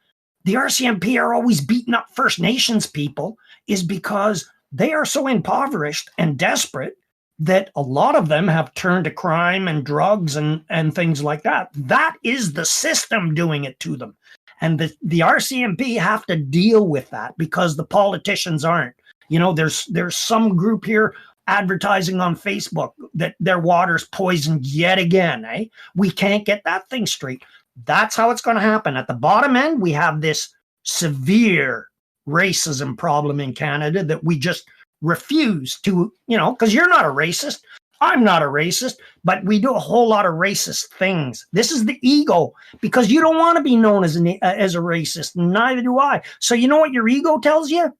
the RCMP are always beating up First Nations people is because they are so impoverished and desperate that a lot of them have turned to crime and drugs and things like that. That is the system doing it to them. And the RCMP have to deal with that, because the politicians aren't. You know, there's some group here advertising on Facebook that their water's poisoned yet again. We can't get that thing straight. That's how it's going to happen. At the bottom end, we have this severe racism problem in Canada that we just refuse to, because you're not a racist. I'm not a racist, but we do a whole lot of racist things. This is the ego, because you don't want to be known as a racist. Neither do I. So you know what your ego tells you?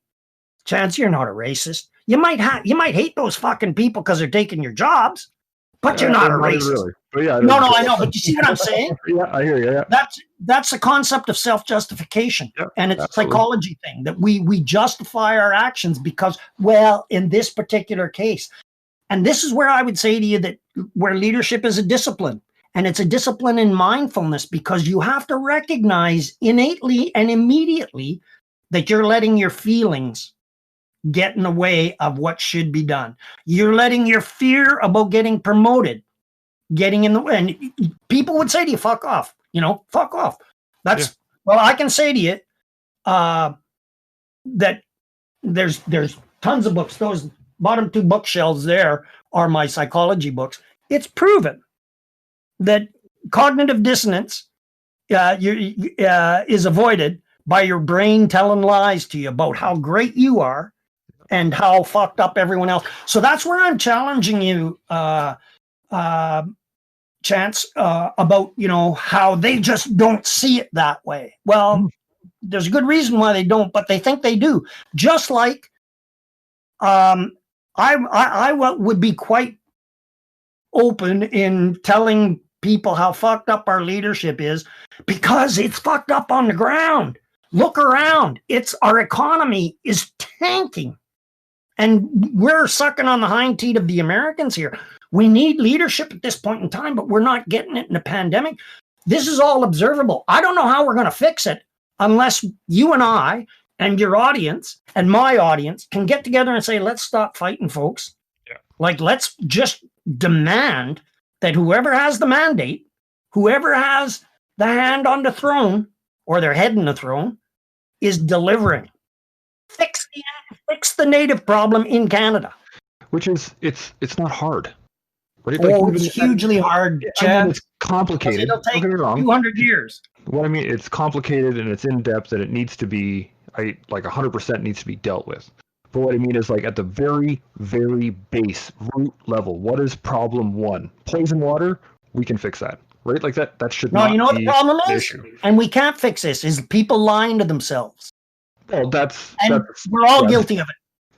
Chance, you're not a racist. You might hate those fucking people because they're taking your jobs, but you're not a racist. Really. But yeah, no, I know. But you see what I'm saying? Yeah, I hear you. Yeah. That's the concept of self-justification, and it's absolutely a psychology thing that we justify our actions because, well, in this particular case. And this is where I would say to you that where leadership is a discipline, and it's a discipline in mindfulness, because you have to recognize innately and immediately that you're letting your feelings get in the way of what should be done. You're letting your fear about getting promoted getting in the way. And people would say to you, fuck off, fuck off. That's, well, I can say to you that there's tons of books. Those bottom two bookshelves there are my psychology books. It's proven that cognitive dissonance is avoided by your brain telling lies to you about how great you are and how fucked up everyone else. So that's where I'm challenging you, Chance, about, how they just don't see it that way. Well, there's a good reason why they don't, but they think they do. Just like I would be quite open in telling people how fucked up our leadership is, because it's fucked up on the ground. Look around. Our economy is tanking, and we're sucking on the hind teat of the Americans here. We need leadership at this point in time, but we're not getting it in the pandemic. This is all observable. I don't know how we're going to fix it unless you and I and your audience and my audience can get together and say, let's stop fighting, folks. Yeah. Like, let's just demand that whoever has the mandate, whoever has the hand on the throne or their head in the throne, is delivering. Fix the native problem in Canada. Which is, it's not hard. Right? It's hugely hard, Chad. It's complicated. It'll take 200 years. What I mean, it's complicated and it's in depth, and it needs to be, 100% needs to be dealt with. But what I mean is, at the very, very base root level, what is problem one? Poison water, we can fix that. Right? That should not be. No, you know what the problem is? Issue. And we can't fix this, is people lying to themselves. Well, we're all guilty of it.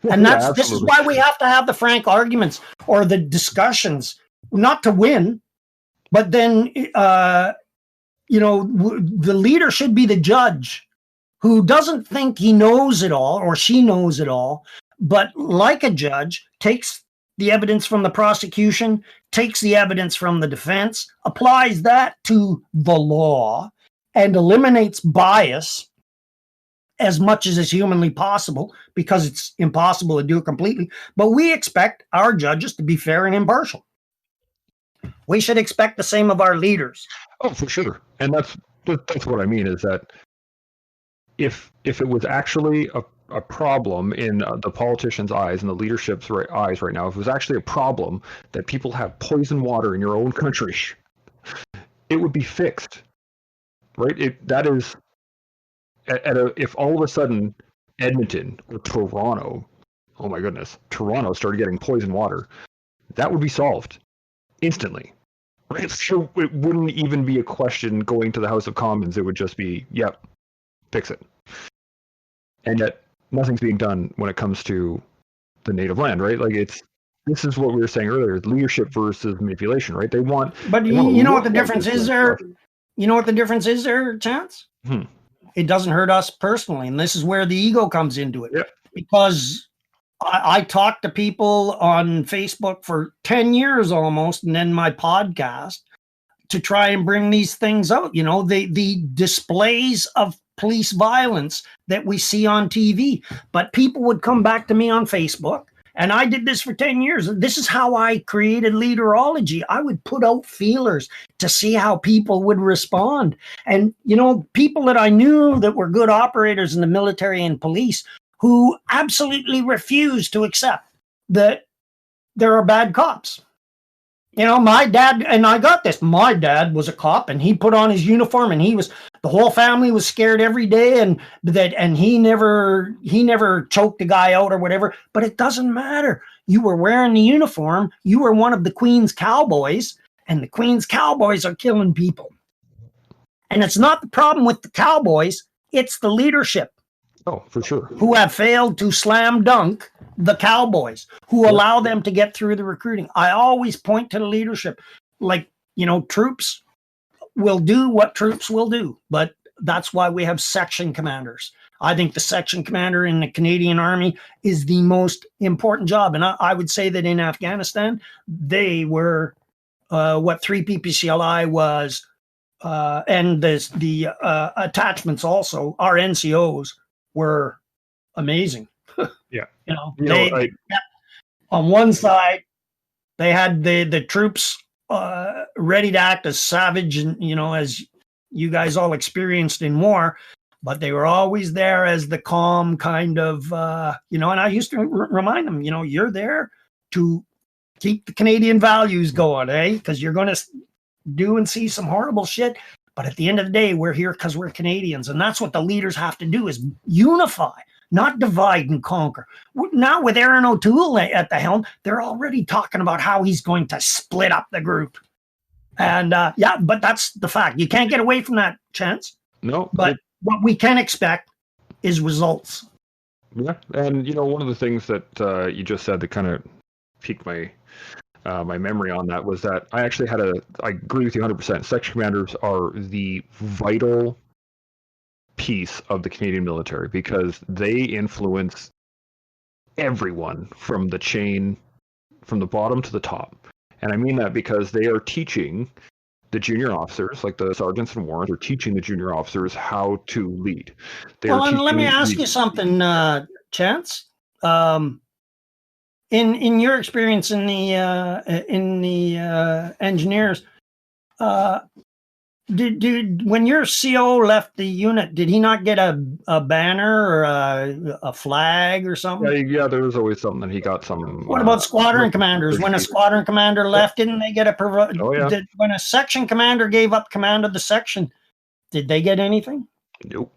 And this is why we have to have the frank arguments or the discussions, not to win, but then, the leader should be the judge who doesn't think he knows it all or she knows it all, but like a judge, takes the evidence from the prosecution, takes the evidence from the defense, applies that to the law, and eliminates bias as much as is humanly possible, because it's impossible to do it completely. But we expect our judges to be fair and impartial. We should expect the same of our leaders. Oh, for sure. And that's what I mean, is that if it was actually a problem in the politicians' eyes and the leadership's eyes right now, if it was actually a problem that people have poison water in your own country, it would be fixed. Right? That is if all of a sudden Edmonton or Toronto, oh my goodness, Toronto started getting poison water, that would be solved instantly. Right? So it wouldn't even be a question going to the House of Commons. It would just be, yep, fix it. And yet nothing's being done when it comes to the native land, right? Like this is what we were saying earlier, leadership versus manipulation, right? But you know what the difference is there? You know what the difference is there, Chance? It doesn't hurt us personally. And this is where the ego comes into it. Yeah. Because I talked to people on Facebook for 10 years almost, and then my podcast to try and bring these things out. You know, the displays of police violence that we see on TV. But people would come back to me on Facebook. And I did this for 10 years. This is how I created leaderology. I would put out feelers to see how people would respond. And, you know, people that I knew that were good operators in the military and police who absolutely refused to accept that there are bad cops. You know, my dad, and I got this, my dad was a cop and he put on his uniform and the whole family was scared every day and he never choked a guy out or whatever, but it doesn't matter. You were wearing the uniform. You were one of the Queen's cowboys and the Queen's cowboys are killing people. And it's not the problem with the cowboys. It's the leadership. Oh, for sure. Who have failed to slam dunk the cowboys, who allow them to get through the recruiting. I always point to the leadership. Like, you know, troops will do what troops will do, but that's why we have section commanders. I think the section commander in the Canadian Army is the most important job. And I would say that in Afghanistan, they were what 3 PPCLI was, and the attachments also, our NCOs, were amazing. Yeah. You know, on one side, they had the troops ready to act as savage and, you know, as you guys all experienced in war, but they were always there as the calm kind of, you know, and I used to remind them, you know, you're there to keep the Canadian values going, because you're going to do and see some horrible shit. But at the end of the day, we're here because we're Canadians. And that's what the leaders have to do, is unify, not divide and conquer. Now with Aaron O'Toole at the helm, they're already talking about how he's going to split up the group. And yeah, but that's the fact. You can't get away from that, Chance. No. But what we can expect is results. Yeah. And, you know, one of the things that you just said that kind of piqued my memory on that was that I actually I agree with you 100%. Section commanders are the vital piece of the Canadian military because they influence everyone from the chain, from the bottom to the top. And I mean that because they are teaching the junior officers, like the sergeants and warrants, are teaching the junior officers how to lead. Well, and let me ask you something, Chance. In your experience in the engineers, did when your CO left the unit, did he not get a banner or a flag or something? Yeah, there was always something that he got some. What about squadron commanders? When a squadron commander left, didn't they get when a section commander gave up command of the section, did they get anything? Nope.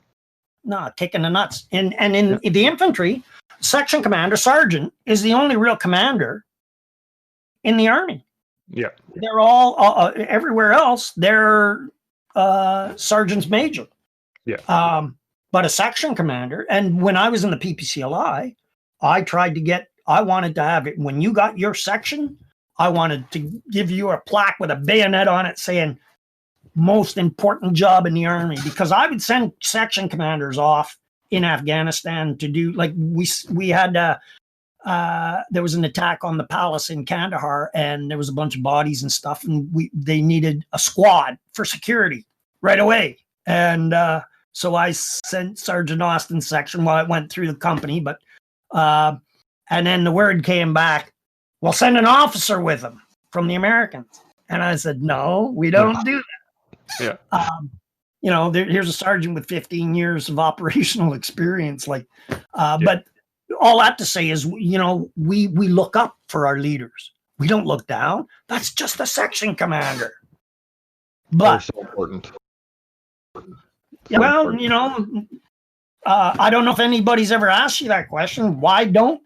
No, kicking the nuts. And in the infantry, section commander, sergeant, is the only real commander in the Army. Yeah. They're all, everywhere else, they're sergeants major. Yeah. But a section commander, and when I was in the PPCLI, I wanted to have it, when you got your section, I wanted to give you a plaque with a bayonet on it saying, most important job in the Army, because I would send section commanders off in Afghanistan to do, like we had there was an attack on the palace in Kandahar and there was a bunch of bodies and stuff, and they needed a squad for security right away. And so I sent Sergeant Austin's section while it went through the company, but and then the word came back, well, send an officer with them from the Americans. And I said, no, we don't do that. Yeah. You know, here's a sergeant with 15 years of operational experience. Like, but all that to say is, you know, we look up for our leaders. We don't look down. That's just a section commander. But so important. well, you know, I don't know if anybody's ever asked you that question. Why don't,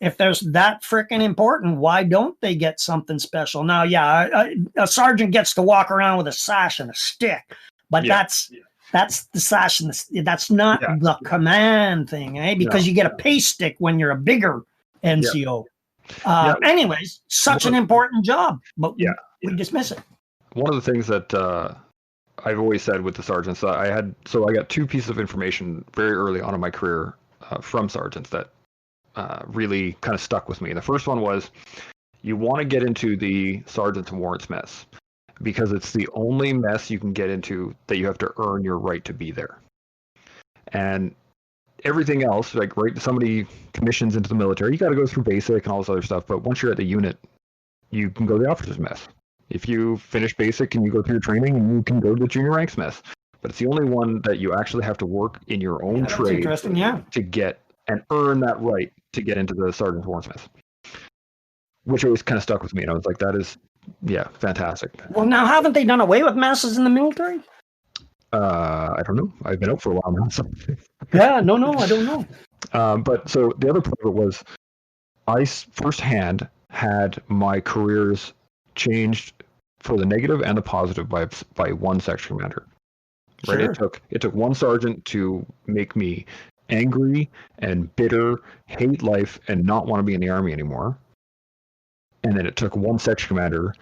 if there's that freaking important, why don't they get something special? Now, yeah, a sergeant gets to walk around with a sash and a stick, but that's the sash and that's not the command thing, eh? Because you get a pay stick when you're a bigger NCO. Anyways, such an important job, but we dismiss it. One of the things that I've always said with the sergeants, I got two pieces of information very early on in my career from sergeants that really kind of stuck with me. The first one was, you want to get into the sergeant's warrants mess because it's the only mess you can get into that you have to earn your right to be there. And everything else, like, right, somebody commissions into the military, you got to go through basic and all this other stuff. But once you're at the unit, you can go to the officer's mess. If you finish basic and you go through your training, you can go to the junior ranks mess. But it's the only one that you actually have to work in your own trade to get and earn that right to get into the sergeant's warrants mess, which always kind of stuck with me. And I was like, that is, fantastic. Well, now, haven't they done away with messes in the military? I don't know. I've been out for a while now. So. No, I don't know. But so the other part of it was, I firsthand had my careers changed for the negative and the positive by one section commander. Right? Sure. It took one sergeant to make me angry and bitter, hate life, and not want to be in the Army anymore. And then it took one section commander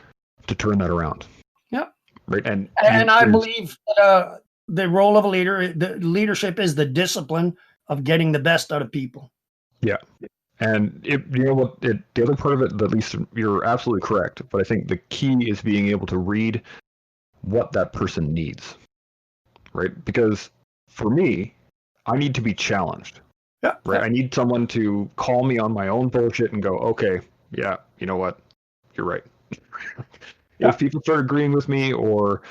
to turn that around. Yep. Right. And I believe that the role of a leader, the leadership is the discipline of getting the best out of people. Yeah. And the other part of it, at least you're absolutely correct, but I think the key is being able to read what that person needs, right? Because for me, I need to be challenged, right? I need someone to call me on my own bullshit and go, okay, yeah, you know what? You're right. If people start agreeing with me or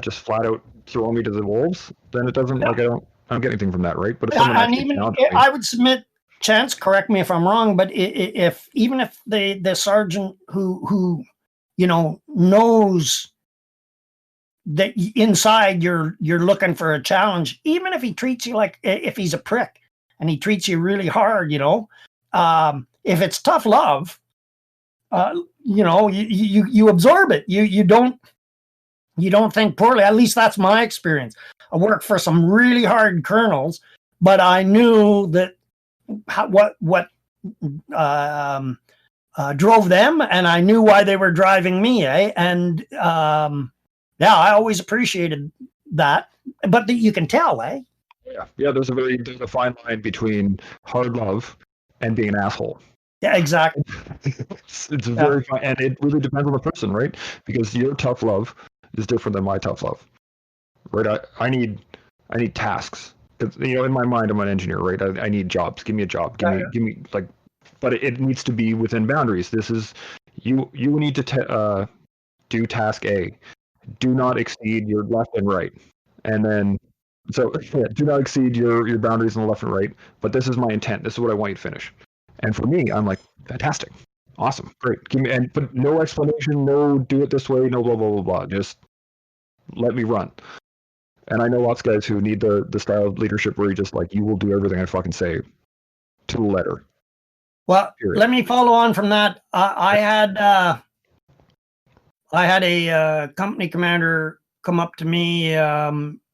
just flat out throw me to the wolves, then it doesn't, I don't get anything from that, right? But if someone I would submit, Chance, correct me if I'm wrong, but if the sergeant who knows that inside you're looking for a challenge, even if he treats you like, if he's a prick and he treats you really hard, if it's tough love, you absorb it. You don't think poorly. At least that's my experience. I worked for some really hard colonels, but I knew that what drove them, and I knew why they were driving me, and I always appreciated that. But you can tell, eh? Yeah. There's a fine line between hard love and being an asshole. Yeah, exactly. It's very fine, and it really depends on the person, right? Because your tough love is different than my tough love, right? I need tasks. In my mind, I'm an engineer, right? I need jobs. Give me a job. Give me like, but it needs to be within boundaries. This is you need to do task A. Do not exceed your left and right, and then do not exceed your boundaries on the left and right. But this is my intent. This is what I want you to finish. And for me, I'm like, fantastic, awesome, great. But no explanation. No, do it this way. No, blah blah blah blah. Just let me run. And I know lots of guys who need the style of leadership where you just like, you will do everything I fucking say to the letter. Well, let me follow on from that. I had a company commander come up to me.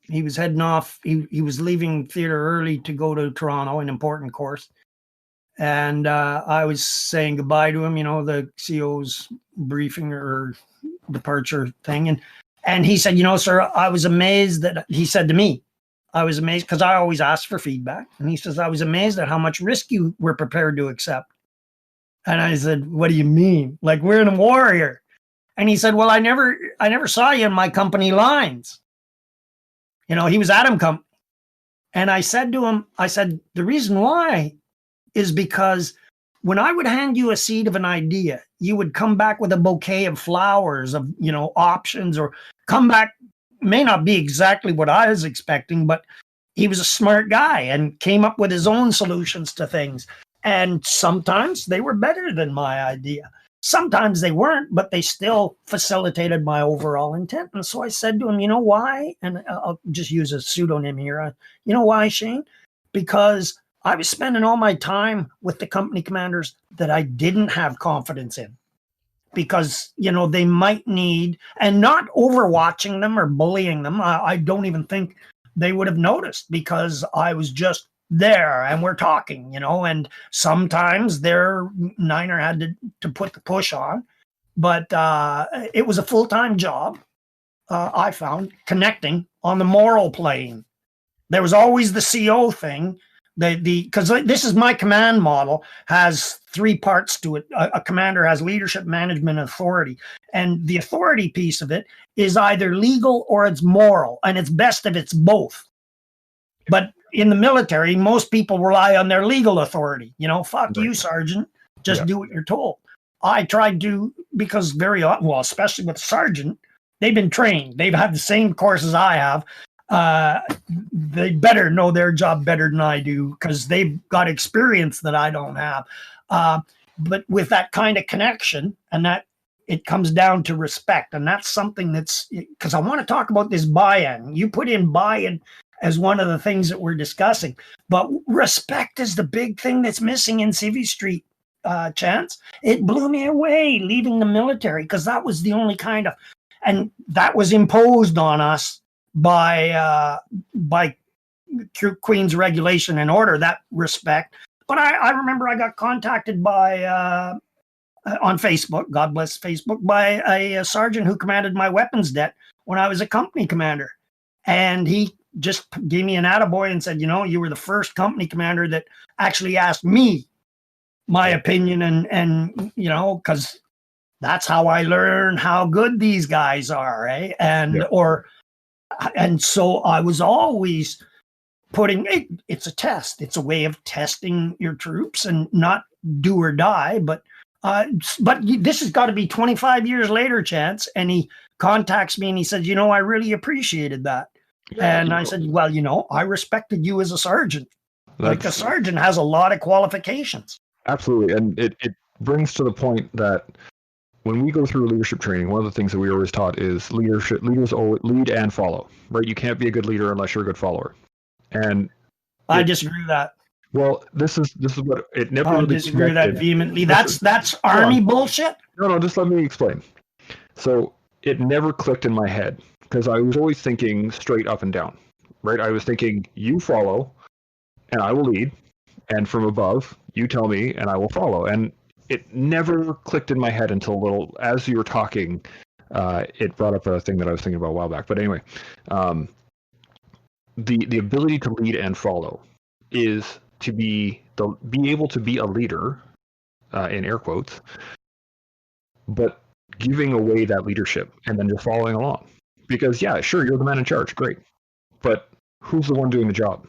He was heading off. He was leaving theater early to go to Toronto, an important course. And I was saying goodbye to him, the CO's briefing or departure thing. And he said, sir, I was amazed that, he said to me, I was amazed because I always ask for feedback. And he says, I was amazed at how much risk you were prepared to accept. And I said, what do you mean? Like, we're in a war here. And he said, well, I never saw you in my company lines. He was Adam Company. And I said to him, the reason why is because when I would hand you a seed of an idea, you would come back with a bouquet of flowers of, options, or come back, may not be exactly what I was expecting, but he was a smart guy and came up with his own solutions to things. And sometimes they were better than my idea. Sometimes they weren't, but they still facilitated my overall intent. And so I said to him, you know why? And I'll just use a pseudonym here. You know why, Shane? because I was spending all my time with the company commanders that I didn't have confidence in, because, you know, they might need, and not overwatching them or bullying them. I don't even think they would have noticed, because I was just there and we're talking, you know, and sometimes their Niner had to put the push on, but it was a full-time job. I found connecting on the moral plane. There was always the CO thing. Because this is my command model, has three parts to it. A commander has leadership, management, and authority. And the authority piece of it is either legal or it's moral. And it's best if it's both. But in the military, most people rely on their legal authority. You know, fuck you, Sergeant. Just do what you're told. I tried to, because especially with Sergeant, they've been trained. They've had the same course as I have. They better know their job better than I do, because they've got experience that I don't have. But with that kind of connection, and that it comes down to respect, and that's something that's, because I want to talk about this buy-in. You put in buy-in as one of the things that we're discussing, but respect is the big thing that's missing in Civvy Street. Chance, it blew me away leaving the military, because that was the only kind of, and that was imposed on us by Queen's regulation and order, that respect. But I remember I got contacted by on Facebook, God bless Facebook, by a sergeant who commanded my weapons det when I was a company commander, and he just gave me an attaboy and said, you know, you were the first company commander that actually asked me my opinion, and you know, because that's how I learn how good these guys are, eh? And so I was always putting it's a test. It's a way of testing your troops, and not do or die. But this has got to be 25 years later, Chance. And he contacts me and he said, you know, I really appreciated that. And I said, well, you know, I respected you as a sergeant. Like a sergeant has a lot of qualifications. Absolutely. And it brings to the point that when we go through leadership training, one of the things that we always taught is leaders lead and follow, right? You can't be a good leader unless you're a good follower. And I disagree with that. Well, this is what it never really disagree with that vehemently. That's Army bullshit. No, just let me explain. So it never clicked in my head, because I was always thinking straight up and down, right? I was thinking, you follow and I will lead, and from above, you tell me and I will follow. And it never clicked in my head until as you were talking, it brought up a thing that I was thinking about a while back. But anyway, the ability to lead and follow is to be able to be a leader, in air quotes, but giving away that leadership and then just following along. Because yeah, sure, you're the man in charge, great, but who's the one doing the job?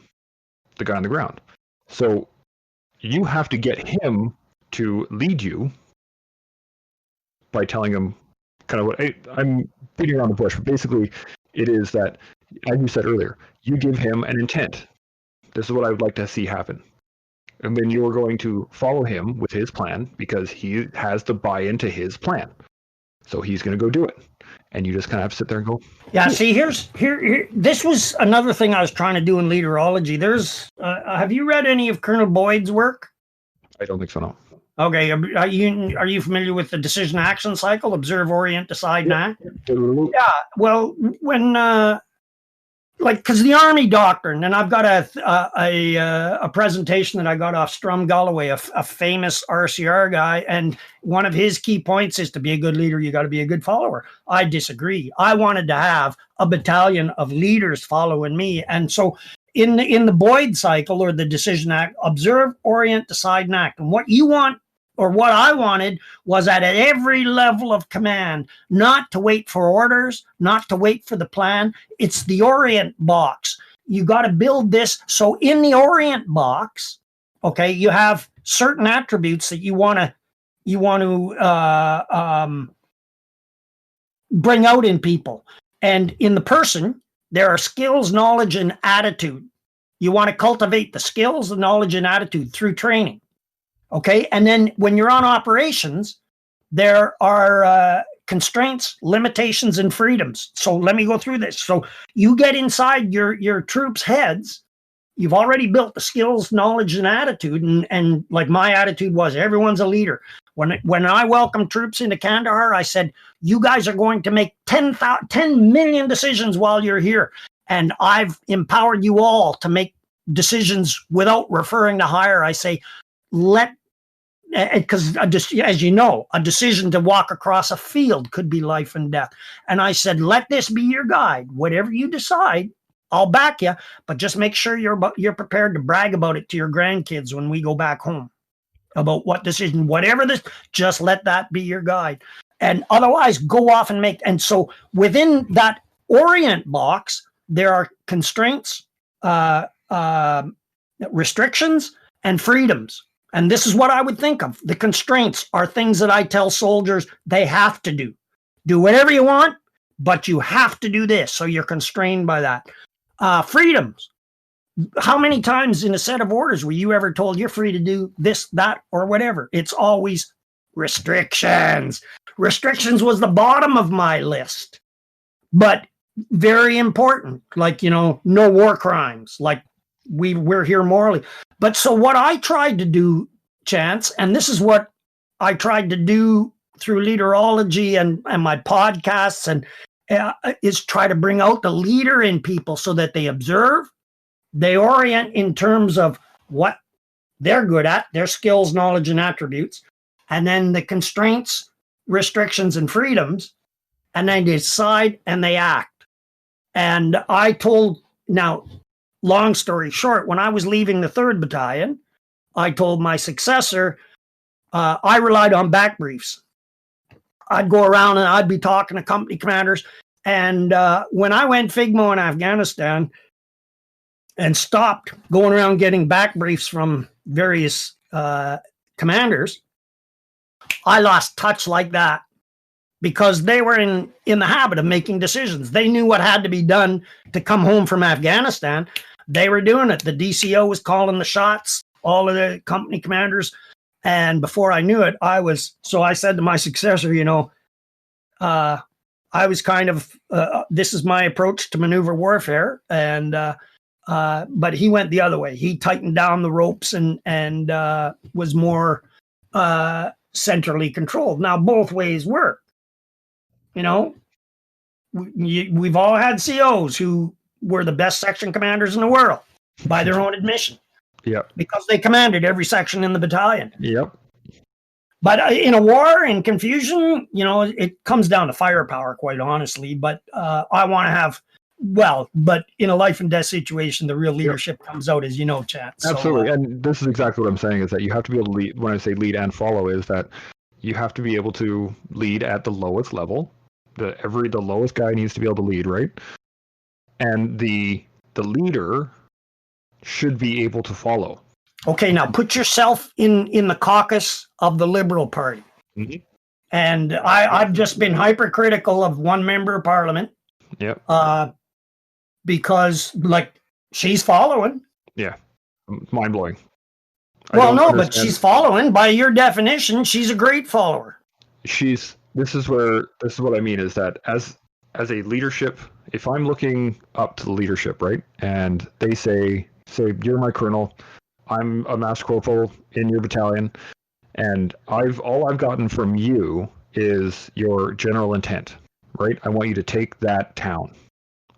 The guy on the ground. So you have to get him to lead you by telling him kind of what I'm beating around the bush, but basically it is that, as you said earlier, you give him an intent. This is what I would like to see happen. And then you're going to follow him with his plan, because he has to buy into his plan. So he's going to go do it. And you just kind of have to sit there and go. Yeah, see, here. This was another thing I was trying to do in leaderology. There's, have you read any of Colonel Boyd's work? I don't think so, no. Okay, are you familiar with the decision action cycle? Observe, orient, decide, and act? Yeah, well, when because the Army doctrine, and I've got a presentation that I got off Strum Galloway, a famous RCR guy, and one of his key points is to be a good leader, you got to be a good follower. I disagree. I wanted to have a battalion of leaders following me, and so in the Boyd cycle, or the decision act, observe, orient, decide, and act. And what you want, or what I wanted, was at every level of command, not to wait for orders, not to wait for the plan. It's the orient box. You got to build this. So in the orient box, okay, you have certain attributes that you want to bring out in people. And in the person, there are skills, knowledge, and attitude. You want to cultivate the skills, the knowledge, and attitude through training. Okay, and then when you're on operations, there are constraints, limitations, and freedoms. So let me go through this. So you get inside your troops' heads, you've already built the skills, knowledge, and attitude. And like my attitude was, everyone's a leader. When I welcomed troops into Kandahar, I said, you guys are going to make 10 million decisions while you're here. And I've empowered you all to make decisions without referring to higher. I say, because as you know, a decision to walk across a field could be life and death. And I said, let this be your guide. Whatever you decide, I'll back you, but just make sure you're prepared to brag about it to your grandkids when we go back home. About what decision, whatever this, just let that be your guide. And otherwise, go off and make. And so within that orient box, there are constraints, restrictions, and freedoms. And this is what I would think of. The constraints are things that I tell soldiers they have to do. Do whatever you want, but you have to do this. So you're constrained by that. Freedoms. How many times in a set of orders were you ever told you're free to do this, that, or whatever? It's always restrictions. Restrictions was the bottom of my list, but very important. Like, no war crimes. Like we're here morally. But so what I tried to do, Chance, and this is what I tried to do through leaderology and my podcasts, and is try to bring out the leader in people so that they observe, they orient in terms of what they're good at, their skills, knowledge, and attributes, and then the constraints, restrictions, and freedoms, and then they decide and they act. And I told, now, long story short, when I was leaving the 3rd Battalion, I told my successor, I relied on back briefs. I'd go around and I'd be talking to company commanders. And when I went FIGMO in Afghanistan and stopped going around getting back briefs from various commanders, I lost touch like that because they were in the habit of making decisions. They knew what had to be done to come home from Afghanistan. They were doing it. The DCO was calling the shots, all of the company commanders. And before I knew it, so I said to my successor, I was kind of, this is my approach to maneuver warfare. And, but he went the other way. He tightened down the ropes and was more centrally controlled. Now, both ways work. We've all had COs who were the best section commanders in the world by their own admission. Yep. Because they commanded every section in the battalion. Yep. But in a war, in confusion, it comes down to firepower, quite honestly. But I want to have, but in a life and death situation, the real leadership comes out, as you know, Chance. Absolutely. So, and this is exactly what I'm saying, is that you have to be able to lead. When I say lead and follow, is that you have to be able to lead at the lowest level. The lowest guy needs to be able to lead, right? And the leader should be able to follow. Okay, now put yourself in the caucus of the Liberal Party. Mm-hmm. And I've just been hypercritical of one member of Parliament. Yep. Because, she's following. Yeah. Mind blowing. Well, no, but she's following. By your definition, she's a great follower. This is what I mean, is that as a leadership, if I'm looking up to the leadership, right, and they say, you're my colonel, I'm a master corporal in your battalion, and all I've gotten from you is your general intent, right? I want you to take that town.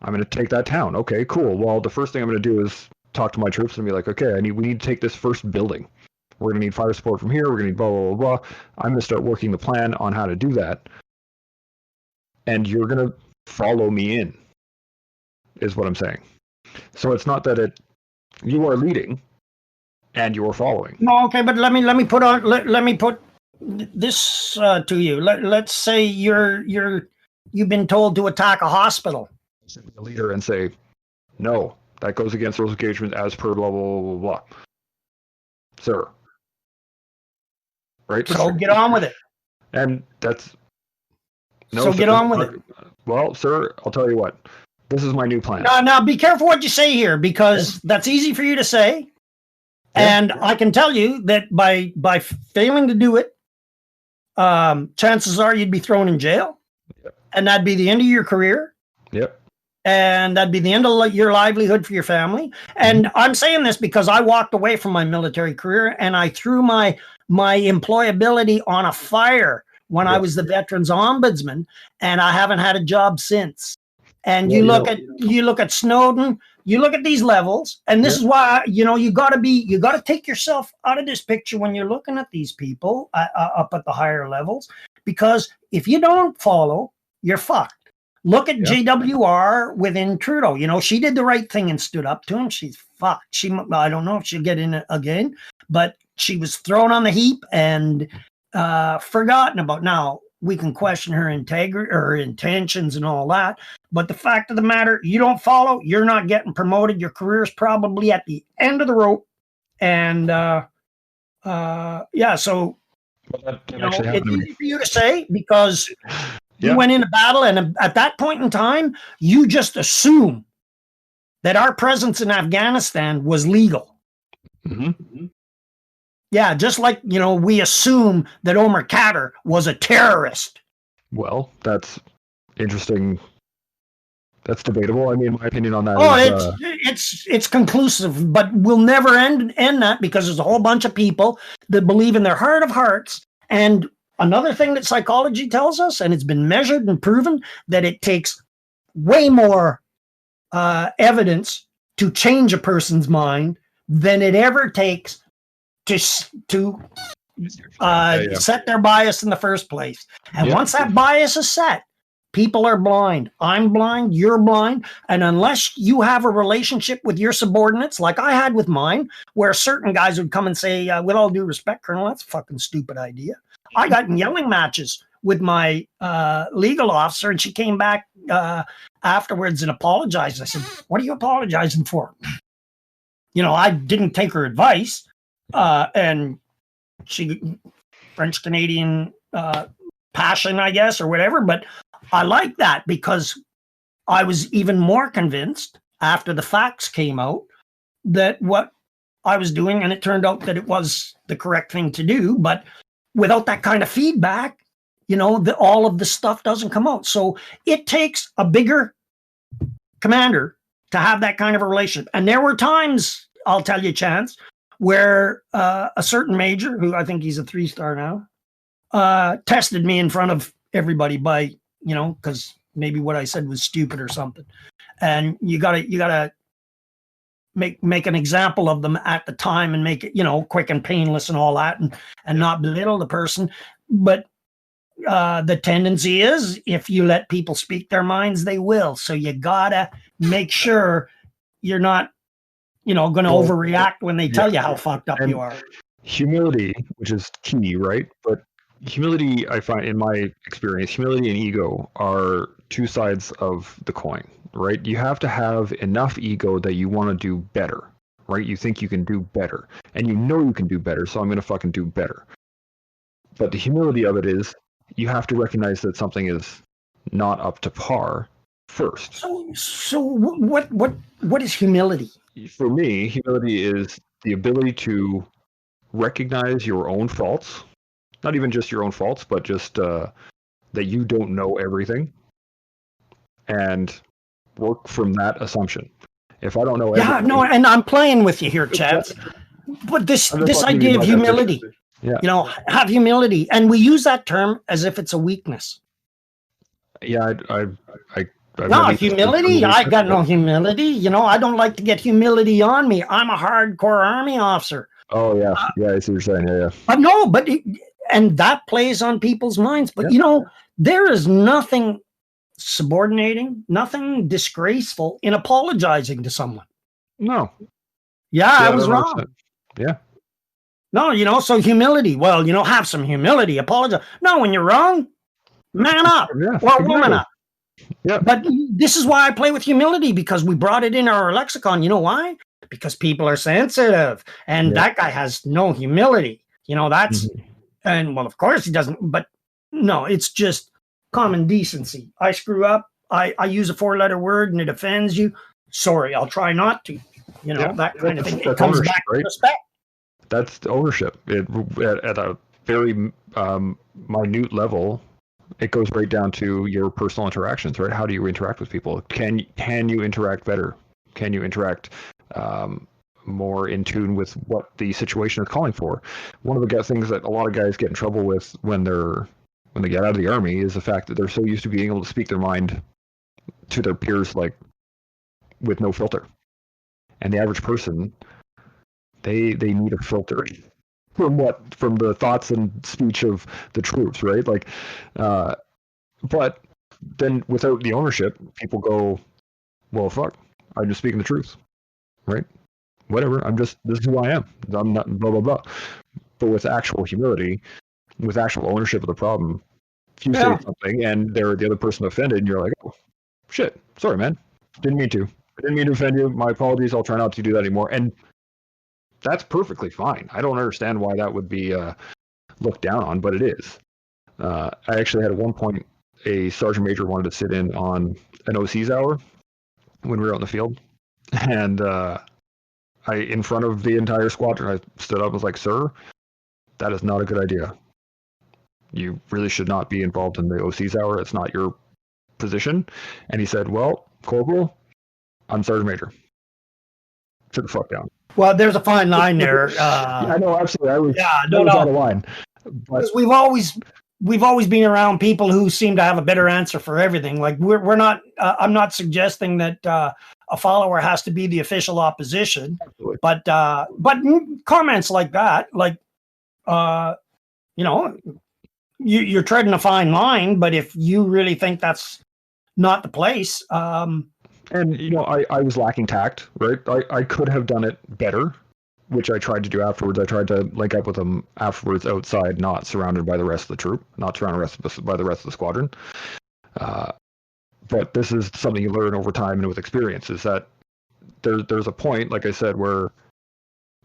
I'm going to take that town. Okay, cool. Well, the first thing I'm going to do is talk to my troops and be like, okay, we need to take this first building. We're going to need fire support from here. We're going to need blah, blah, blah, blah. I'm going to start working the plan on how to do that. And you're going to follow me in, is what I'm saying. So it's not that you are leading and you're following. No, okay, but let me put this to you. Let's say you've been told to attack a hospital. The leader and say, no, that goes against rules of engagement as per blah, blah, blah, blah, blah. Sir. Right? So get on with it. And that's... No, so get on with it. Well, sir, I'll tell you what. This is my new plan. Now be careful what you say here, because that's easy for you to say. Yeah. And I can tell you that by failing to do it, chances are you'd be thrown in jail. Yep. And that'd be the end of your career. Yep. and that'd be the end of your livelihood for your family. And I'm saying this because I walked away from my military career and I threw my employability on a fire when I was the Veterans Ombudsman, and I haven't had a job since. And you look at Snowden, you look at these levels, and this is why you got to take yourself out of this picture when you're looking at these people up at the higher levels, because if you don't follow, you're fucked. Look at JWR within Trudeau. She did the right thing and stood up to him. She's fucked. I don't know if she'll get in it again, but she was thrown on the heap and forgotten about. Now, we can question her integrity or her intentions and all that, but the fact of the matter, you don't follow, you're not getting promoted. Your career is probably at the end of the rope. And so it's easy for you to say because you went into battle, and at that point in time, you just assume that our presence in Afghanistan was legal. Mm-hmm. Yeah, just like, we assume that Omar Khadr was a terrorist. Well, that's interesting. That's debatable. I mean, my opinion on that it's conclusive, but we'll never end that because there's a whole bunch of people that believe in their heart of hearts. And another thing that psychology tells us, and it's been measured and proven, that it takes way more evidence to change a person's mind than it ever takes to set their bias in the first place. And once that bias is set, people are blind. I'm blind. You're blind. And unless you have a relationship with your subordinates, like I had with mine, where certain guys would come and say, with all due respect, Colonel, that's a fucking stupid idea. I got in yelling matches with my legal officer, and she came back afterwards and apologized. I said, what are you apologizing for? I didn't take her advice. And she French-Canadian passion, I guess, or whatever. But I like that because I was even more convinced after the facts came out that what I was doing, and it turned out that it was the correct thing to do. But without that kind of feedback, all of the stuff doesn't come out. So it takes a bigger commander to have that kind of a relationship. And there were times, I'll tell you, Chance, where a certain major, who I think he's a 3-star now, tested me in front of everybody by, because maybe what I said was stupid or something. And you gotta make an example of them at the time and make it, quick and painless and all that, and not belittle the person. But the tendency is, if you let people speak their minds, they will. So you gotta make sure you're not going to overreact when they tell you how fucked up you are. Humility, which is key, right? But humility, I find in my experience, humility and ego are two sides of the coin, right? You have to have enough ego that you want to do better, right? You think you can do better, and you can do better, so I'm going to fucking do better. But the humility of it is you have to recognize that something is not up to par first. So what is humility? For me, humility is the ability to recognize your own faults, not even just your own faults, but just that you don't know everything, and work from that assumption. If I don't know everything, and I'm playing with you here, Chad. But this idea of humility, have humility, and we use that term as if it's a weakness. Yeah, No, humility? I got no humility. I don't like to get humility on me. I'm a hardcore Army officer. Oh, yeah. I see what you're saying. Yeah. And that plays on people's minds. But, there is nothing subordinating, nothing disgraceful in apologizing to someone. No. Yeah, I was wrong. Yeah. No, so humility. Well, have some humility. Apologize. No, when you're wrong, man up or woman up. Yeah. But this is why I play with humility, because we brought it in our lexicon. You know why? Because people are sensitive, and that guy has no humility. That's, and well, of course he doesn't, but no, it's just common decency. I screw up. I use a 4-letter word and it offends you. Sorry, I'll try not to. That kind of thing. It comes back to respect. That's ownership. At a very minute level, it goes right down to your personal interactions, right? How do you interact with people? Can you interact better? Can you interact more in tune with what the situation is calling for? One of the things that a lot of guys get in trouble with when they get out of the Army is the fact that they're so used to being able to speak their mind to their peers, like, with no filter. And the average person, they need a filter from the thoughts and speech of the troops, right? Like, but then without the ownership, people go, well, fuck, I'm just speaking the truth, right? Whatever, this is who I am. I'm not blah, blah, blah. But with actual humility, with actual ownership of the problem, if you say something and the other person offended, and you're like, oh, shit, sorry, man. Didn't mean to. I didn't mean to offend you. My apologies. I'll try not to do that anymore. And that's perfectly fine. I don't understand why that would be looked down on, but it is. I actually had at one point a sergeant major wanted to sit in on an OC's hour when we were out in the field. And in front of the entire squadron, I stood up and was like, sir, that is not a good idea. You really should not be involved in the OC's hour. It's not your position. And he said, well, Corporal, I'm Sergeant Major. Sit the fuck down. Well, there's a fine line there. I know, absolutely. I was out of line. Because we've always been around people who seem to have a better answer for everything. Like we're not. I'm not suggesting that a follower has to be the official opposition. Absolutely. But comments like that, like you're treading a fine line. But if you really think that's not the place. And, I was lacking tact, right? I could have done it better, which I tried to do afterwards. I tried to link up with them afterwards outside, not surrounded by the rest of the troop, not surrounded by the rest of the squadron. But this is something you learn over time and with experience, is that there's a point, like I said, where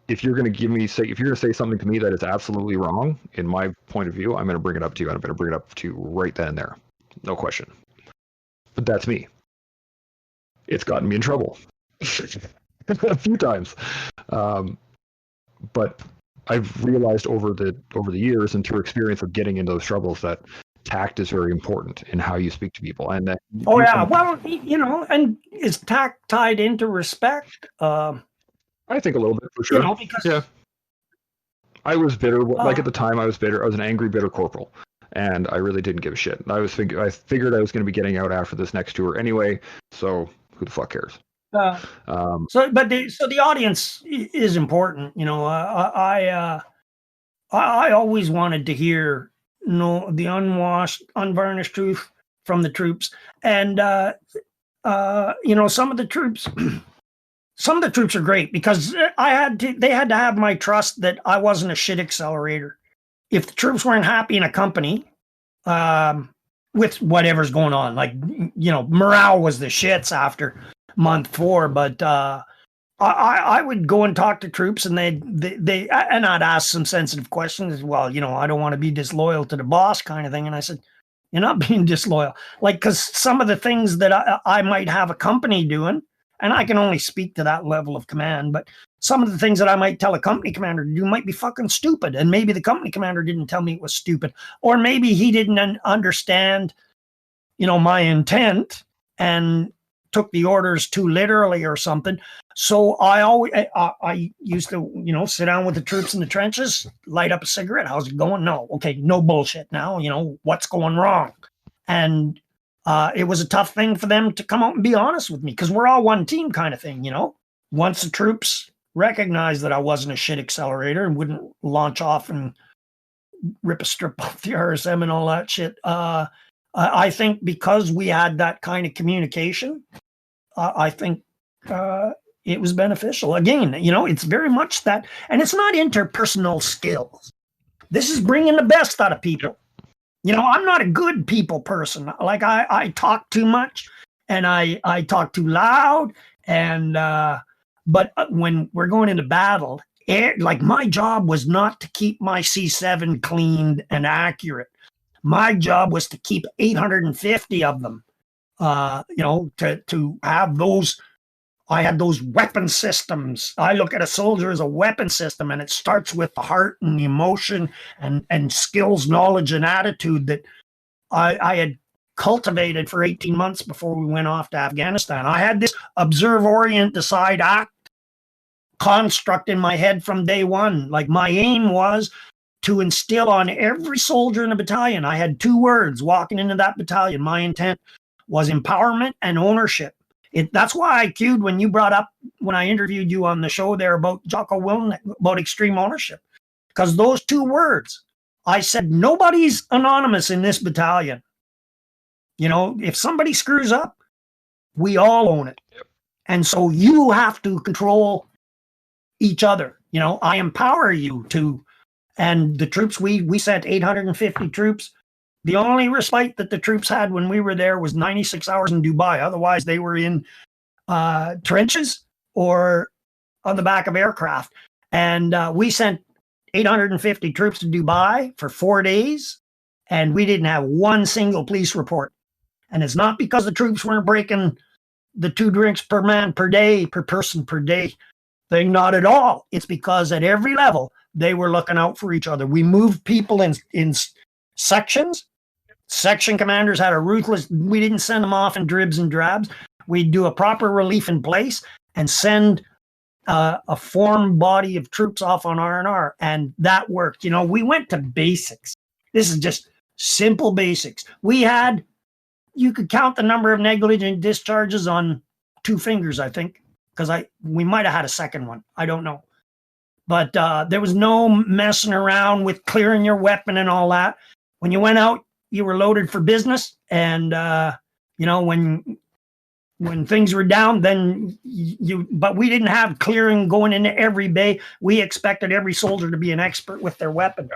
if you're going to say something to me that is absolutely wrong, in my point of view, I'm going to bring it up to you. I'm going to bring it up to you right then and there. No question. But that's me. It's gotten me in trouble a few times. But I've realized over the years and through experience of getting into those troubles that tact is very important in how you speak to people. And that and is tact tied into respect? I think a little bit, for sure. Because I was bitter. Like at the time, I was bitter. I was an angry, bitter corporal, and I really didn't give a shit. I figured I was going to be getting out after this next tour anyway. So who the fuck cares? So the audience is important. I always wanted to hear the unvarnished truth from the troops, and some of the troops are great because they had to have my trust that I wasn't a shit accelerator. If the troops weren't happy in a company, with whatever's going on, like morale was the shits after month 4, but I would go and talk to troops, and they and I'd ask some sensitive questions. Well, I don't want to be disloyal to the boss, kind of thing. And I said, you're not being disloyal, like, because some of the things that I might have a company doing, and I can only speak to that level of command, but some of the things that I might tell a company commander to do might be fucking stupid. And maybe the company commander didn't tell me it was stupid, or maybe he didn't understand, my intent and took the orders too literally or something. So I used to, sit down with the troops in the trenches, light up a cigarette. How's it going? No. Okay. No bullshit now. What's going wrong? And it was a tough thing for them to come out and be honest with me, because we're all one team kind of thing, Once the troops recognized that I wasn't a shit accelerator and wouldn't launch off and rip a strip off the RSM and all that shit, I think because we had that kind of communication, I think it was beneficial. Again, it's very much that, and it's not interpersonal skills. This is bringing the best out of people. I'm not a good people person. Like I talk too much, and I talk too loud, and but when we're going into battle, like my job was not to keep my C7 cleaned and accurate. My job was to keep 850 of them. To have those. I had those weapon systems. I look at a soldier as a weapon system, and it starts with the heart and the emotion and skills, knowledge, and attitude that I had cultivated for 18 months before we went off to Afghanistan. I had this observe, orient, decide, act construct in my head from day one. Like my aim was to instill on every soldier in the battalion. I had 2 words walking into that battalion. My intent was empowerment and ownership. That's why I cued when you brought up, when I interviewed you on the show there about Jocko Willem, about extreme ownership. Because those 2 words, I said, nobody's anonymous in this battalion. You know, if somebody screws up, we all own it. Yep. And so you have to control each other. You know, I empower you to, and the troops, we sent 850 troops. The only respite that the troops had when we were there was 96 hours in Dubai. Otherwise, they were in trenches or on the back of aircraft. And we sent 850 troops to Dubai for 4 days, and we didn't have one single police report. And it's not because the troops weren't breaking the 2 drinks per man per day, per person per day thing, not at all. It's because at every level, they were looking out for each other. We moved people in sections. Section commanders had a ruthless, we didn't send them off in dribs and drabs. We'd do a proper relief in place and send a formed body of troops off on R&R, and that worked. You know, we went to basics. This is just simple basics. We had, you could count the number of negligent discharges on 2 fingers, I think, because we might have had a second one. I don't know. But there was no messing around with clearing your weapon and all that. When you went out, you were loaded for business. And, you know, when things were down, then but we didn't have clearing going into every bay. We expected every soldier to be an expert with their weapon.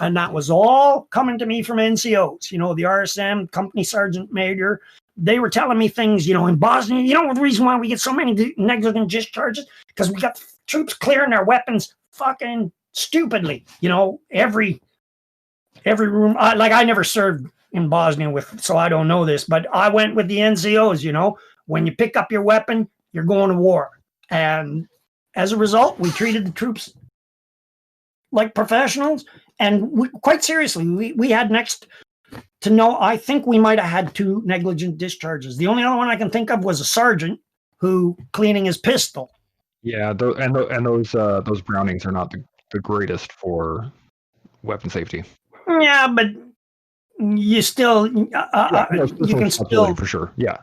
And that was all coming to me from NCOs, you know, the RSM, company sergeant major. They were telling me things, you know, in Bosnia, you know, the reason why we get so many negligent discharges, because we got troops clearing their weapons fucking stupidly, you know, every room. I never served in Bosnia so I don't know this, but I went with the NCOs, you know, when you pick up your weapon, you're going to war. And as a result, we treated the troops like professionals. And quite seriously, we had next to know, I think we might have had 2 negligent discharges. The only other one I can think of was a sergeant who cleaning his pistol. Yeah, those Brownings are not the greatest for weapon safety. Yeah, but you still, you can still, for sure. Yeah.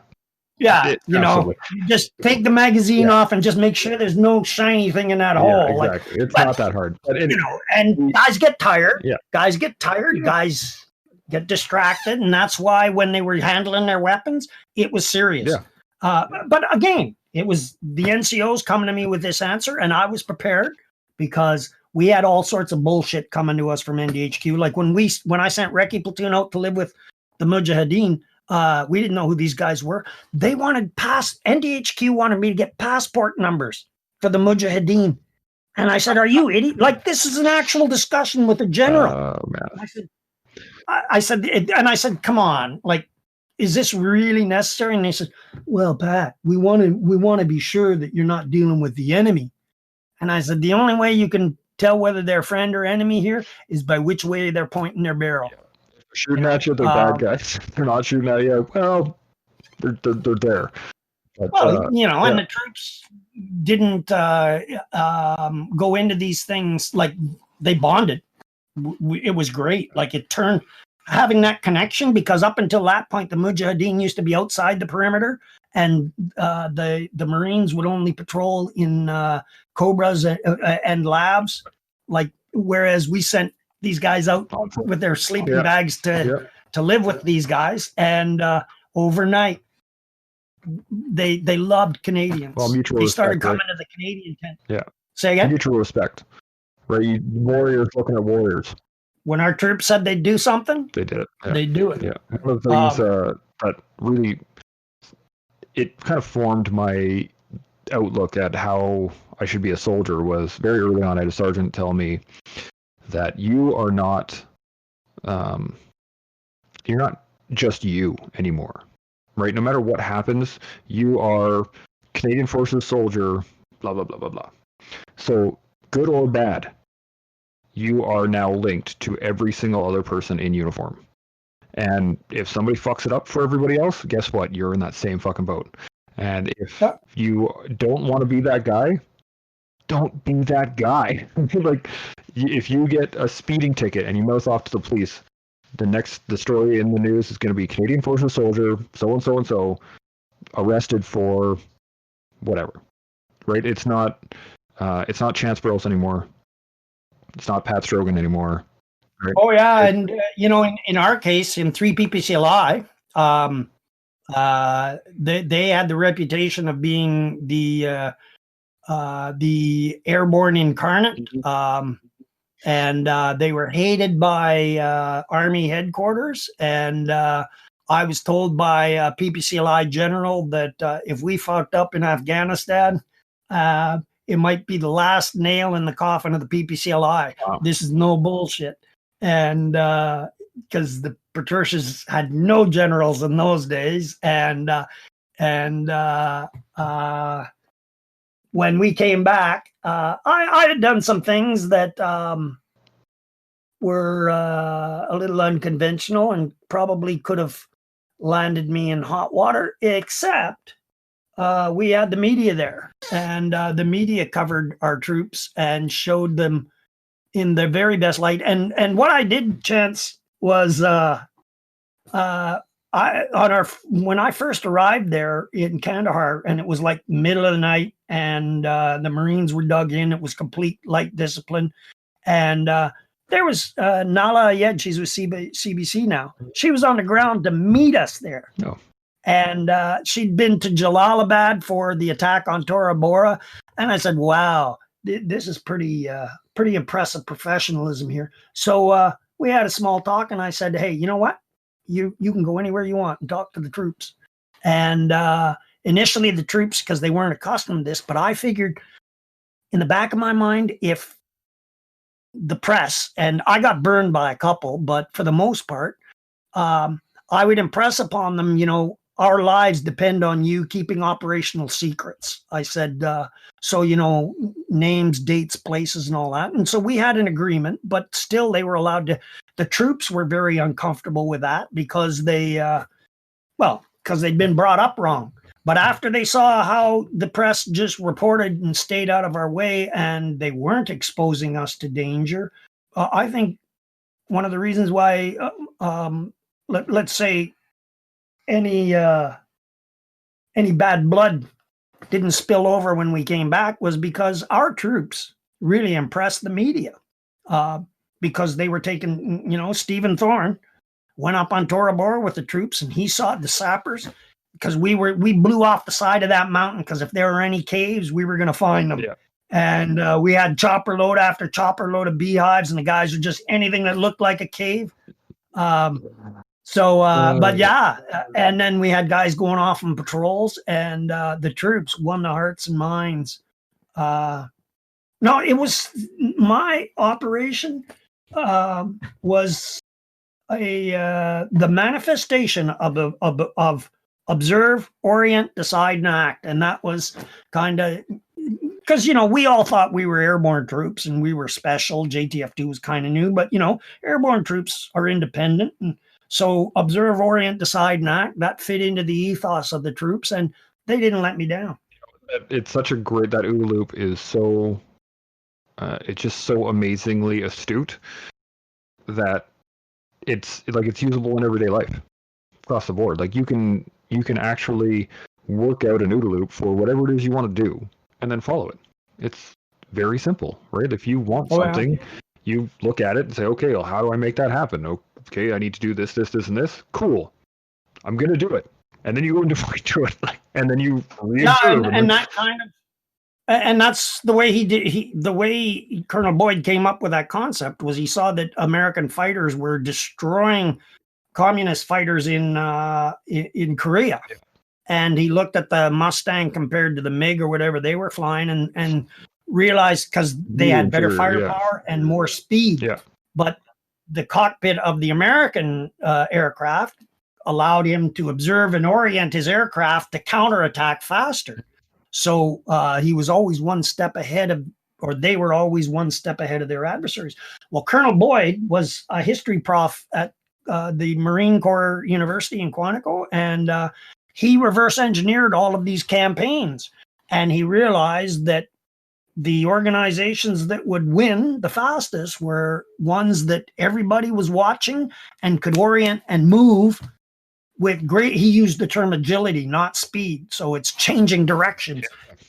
Yeah, you know, just take the magazine off and just make sure there's no shiny thing in that hole. Exactly. It's not that hard. But you know, and guys get tired. Yeah. Guys get tired. Guys get distracted. And that's why when they were handling their weapons, it was serious. Yeah. But again, it was the NCOs coming to me with this answer, and I was prepared because we had all sorts of bullshit coming to us from NDHQ. Like when I sent Recce Platoon out to live with the Mujahideen, we didn't know who these guys were. They wanted NDHQ wanted me to get passport numbers for the Mujahideen. And I said, are you idiot? Like, this is an actual discussion with a general. Oh, man. I said, come on, like, is this really necessary? And they said, well, Pat, we want to be sure that you're not dealing with the enemy. And I said, the only way you can tell whether they're friend or enemy here is by which way they're pointing their barrel. Yeah. Shooting at you, they're bad guys. They're not shooting at you. Well, they're there. But, you know, and the troops didn't go into these things like they bonded. It was great. Like it turned having that connection, because up until that point, the Mujahideen used to be outside the perimeter, and the Marines would only patrol in Cobras and Labs. Like whereas we sent these guys out with their sleeping bags to live with these guys, and overnight they loved Canadians. Well, mutual they respect, started coming to the Canadian tent. Yeah. Say again? Mutual respect. Right? Warriors looking at warriors. When our troops said they'd do something, they did it. Yeah. They do it. Yeah. One of the things that really, it kind of formed my outlook at how I should be a soldier was very early on. I had a sergeant tell me that you are not, you're not just you anymore, right? No matter what happens, you are Canadian Forces soldier, blah, blah, blah, blah, blah. So good or bad, you are now linked to every single other person in uniform. And if somebody fucks it up for everybody else, guess what? You're in that same fucking boat. And if you don't want to be that guy, don't be that guy. Like, if you get a speeding ticket and you mouth off to the police, the story in the news is going to be Canadian Forces soldier, so and so and so, arrested for whatever. Right? It's not Chance Burles anymore. It's not Pat Stogran anymore. Right? Oh yeah, and in our case, in 3 PPCLI, they had the reputation of being the airborne incarnate, and they were hated by Army headquarters. And I was told by a PPCLI general that if we fucked up in Afghanistan, it might be the last nail in the coffin of the PPCLI. Wow. This is no bullshit. And because the Patricias had no generals in those days, and when we came back, I had done some things that were a little unconventional and probably could have landed me in hot water, except we had the media there, and the media covered our troops and showed them in the very best light. And what I did, Chance, was when I first arrived there in Kandahar, and it was like middle of the night, and the Marines were dug in. It was complete light discipline, and there was Nala Ayed. She's with CBC now. She was on the ground to meet us there. No. And she'd been to Jalalabad for the attack on Tora Bora, and I said, "Wow, this is pretty impressive professionalism here." So we had a small talk, and I said, "Hey, you know what? You can go anywhere you want and talk to the troops." And initially the troops, because they weren't accustomed to this, but I figured in the back of my mind, if the press, and I got burned by a couple, but for the most part, I would impress upon them, our lives depend on you keeping operational secrets. I said, so, names, dates, places, and all that. And so we had an agreement, but still they were allowed to. The troops were very uncomfortable with that because because they'd been brought up wrong. But after they saw how the press just reported and stayed out of our way, and they weren't exposing us to danger, I think one of the reasons why, let's say, any bad blood didn't spill over when we came back was because our troops really impressed the media, because they were taking, Stephen Thorne went up on Tora Bora with the troops, and he saw the sappers, because we blew off the side of that mountain, because if there were any caves, we were going to find them. Yeah. And we had chopper load after chopper load of beehives, and the guys were just anything that looked like a cave. But yeah, and then we had guys going off on patrols, and the troops won the hearts and minds. No, it was my operation was the manifestation of observe, orient, decide, and act, and that was kind of because we all thought we were airborne troops and we were special. JTF2 was kind of new, but airborne troops are independent, and so observe, orient, decide, and act, that fit into the ethos of the troops, and they didn't let me down. It's such a great, that OODA loop is so, it's just so amazingly astute that it's usable in everyday life across the board. Like you can actually work out an OODA loop for whatever it is you want to do and then follow it. It's very simple, right? If you want something, you look at it and say, okay, well, how do I make that happen? Okay, I need to do this, this, this, and this. Cool. I'm going to do it. And then you go and do it. And then you and that kind of, and that's the way he did. The way Colonel Boyd came up with that concept was he saw that American fighters were destroying communist fighters in Korea. Yeah. And he looked at the Mustang compared to the MiG or whatever they were flying, and realized, because they had better firepower and more speed. Yeah. But the cockpit of the American aircraft allowed him to observe and orient his aircraft to counterattack faster. So he was always one step ahead of, or they were always one step ahead of their adversaries. Well, Colonel Boyd was a history prof at the Marine Corps University in Quantico, and he reverse engineered all of these campaigns. And he realized that the organizations that would win the fastest were ones that everybody was watching and could orient and move with great, he used the term agility, not speed. So it's changing directions,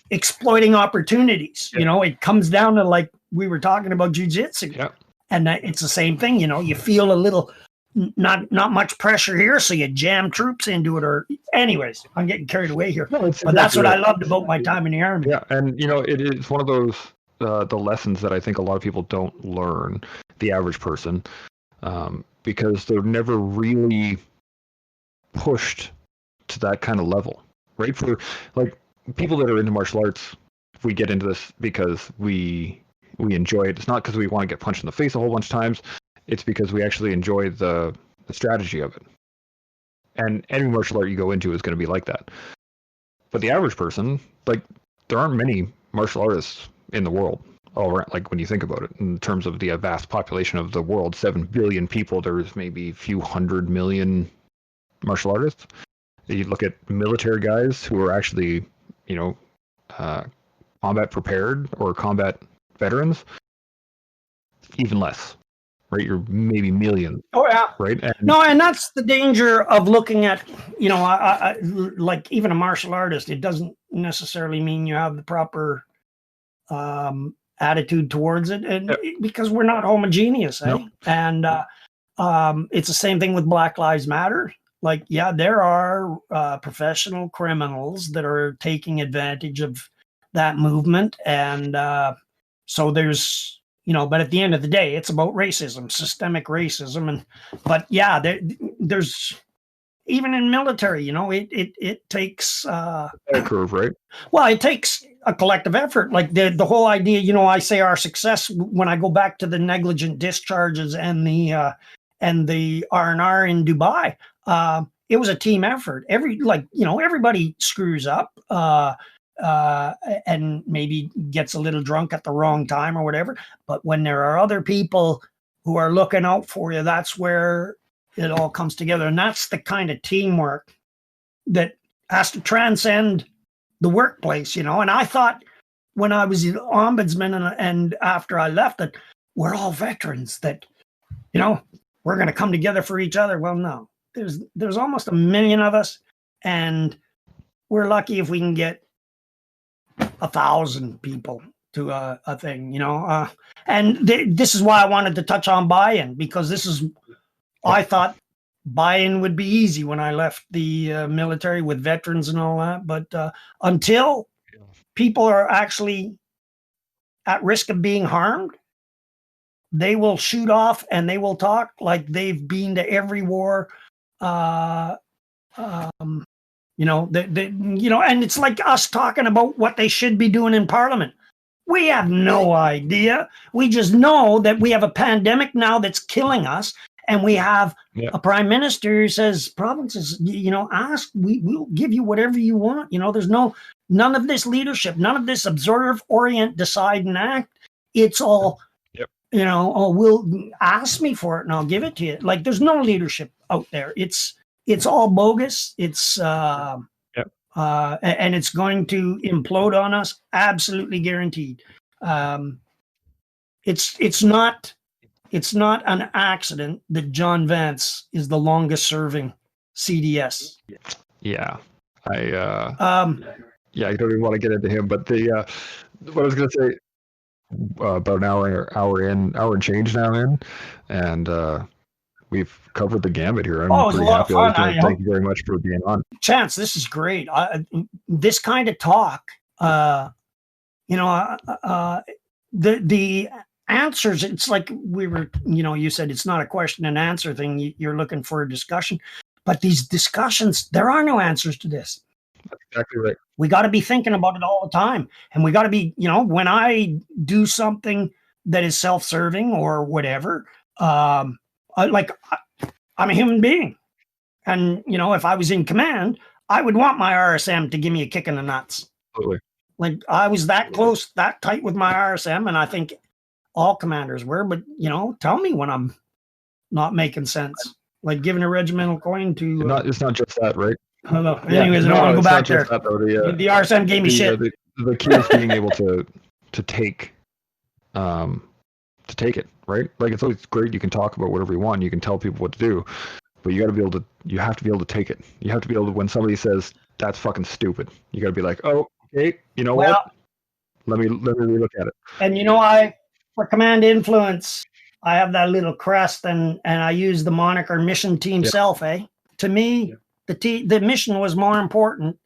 exploiting opportunities. You know, it comes down to, like we were talking about jujitsu, and it's the same thing. You know, you feel a little, not much pressure here, so you jam troops into it. Or anyways, I'm getting carried away here. No, but that's what I loved about my time in the Army. Yeah, and you know, it is one of those the lessons that I think a lot of people don't learn, the average person, because they're never really pushed to that kind of level, right? For like people that are into martial arts, we get into this because we enjoy it. It's not because we want to get punched in the face a whole bunch of times. It's because we actually enjoy the strategy of it. And any martial art you go into is going to be like that. But the average person, like, there aren't many martial artists in the world, all around, like when you think about it, in terms of the vast population of the world, 7 billion people, there's maybe a few 100 million martial artists. You look at military guys who are actually, you know, combat prepared or combat veterans, even less. Right, you're maybe millions. Oh yeah, right. And that's the danger of looking at, you know, I like even a martial artist. It doesn't necessarily mean you have the proper attitude towards it, and because we're not homogeneous, And it's the same thing with Black Lives Matter. Like, yeah, there are professional criminals that are taking advantage of that movement, and so there's. You know, but at the end of the day, it's about racism, systemic racism, but yeah, there's even in military, you know, it takes a curve, right? Well, it takes a collective effort. Like the whole idea, you know, I say our success when I go back to the negligent discharges and the R&R in Dubai. It was a team effort. Everybody screws up. And maybe gets a little drunk at the wrong time or whatever. But when there are other people who are looking out for you, that's where it all comes together. And that's the kind of teamwork that has to transcend the workplace, you know. And I thought when I was the ombudsman and after I left that we're all veterans, that, you know, we're going to come together for each other. Well, no, there's almost 1 million of us, and we're lucky if we can get 1,000 people to a thing, you know. And this is why I wanted to touch on buy-in, because I thought buy-in would be easy when I left the military with veterans and all that. But until people are actually at risk of being harmed, they will shoot off and they will talk like they've been to every war. You know, and it's like us talking about what they should be doing in Parliament. We have no idea. We just know that we have a pandemic now that's killing us, and we have a prime minister who says, provinces, you know, ask, we'll give you whatever you want. You know, there's none of this leadership, none of this observe, orient, decide, and act. It's all, you know, we'll ask me for it and I'll give it to you. Like, there's no leadership out there. It's all bogus. It's and it's going to implode on us, absolutely guaranteed. It's not an accident that John Vance is the longest serving CDS. Yeah, I don't even want to get into him, but what I was going to say, about an hour and change now in, and we've covered the gambit here. I'm pretty happy. Thank you very much for being on. Chance, this is great. This kind of talk, you know, the answers, it's like we were, you know, you said it's not a question and answer thing. You're looking for a discussion. But these discussions, there are no answers to this. That's exactly right. We got to be thinking about it all the time. And we got to be, you know, when I do something that is self-serving or whatever, I'm a human being. And, you know, if I was in command, I would want my RSM to give me a kick in the nuts. Totally. Like, I was that close, that tight with my RSM, and I think all commanders were. But, you know, tell me when I'm not making sense. like giving a regimental coin to. It's not just that, right? Hello. Anyways, I don't want to go back there. That, though. The RSM gave me shit. The key is being able to take it, right? Like, it's always great. You can talk about whatever you want. You can tell people what to do, but you have to be able to take it. You have to be able to, when somebody says that's fucking stupid, you got to be like, oh, okay, you know what? Let me look at it. And for command influence, I have that little crest, and I use the moniker Mission Team Self. To me, the mission was more important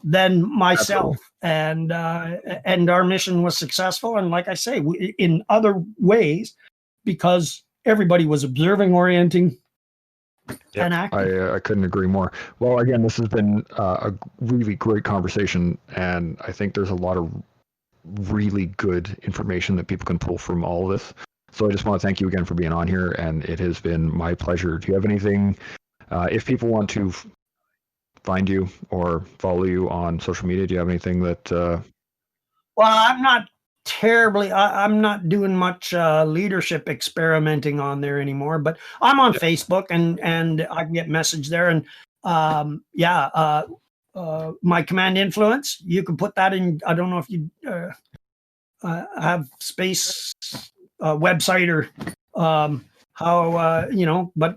than myself. Absolutely. And our mission was successful. And like I say, in other ways, because everybody was observing, orienting, and acting. I couldn't agree more. Well, again, this has been a really great conversation, and I think there's a lot of really good information that people can pull from all of this. So I just want to thank you again for being on here, and it has been my pleasure. Do you have anything, if people want to find you or follow you on social media, do you have anything that... Well, I'm not terribly, I'm not doing much leadership experimenting on there anymore, but I'm on Facebook, and I can get message there. And my command influence, you can put that in. I don't know if you have space website or how, but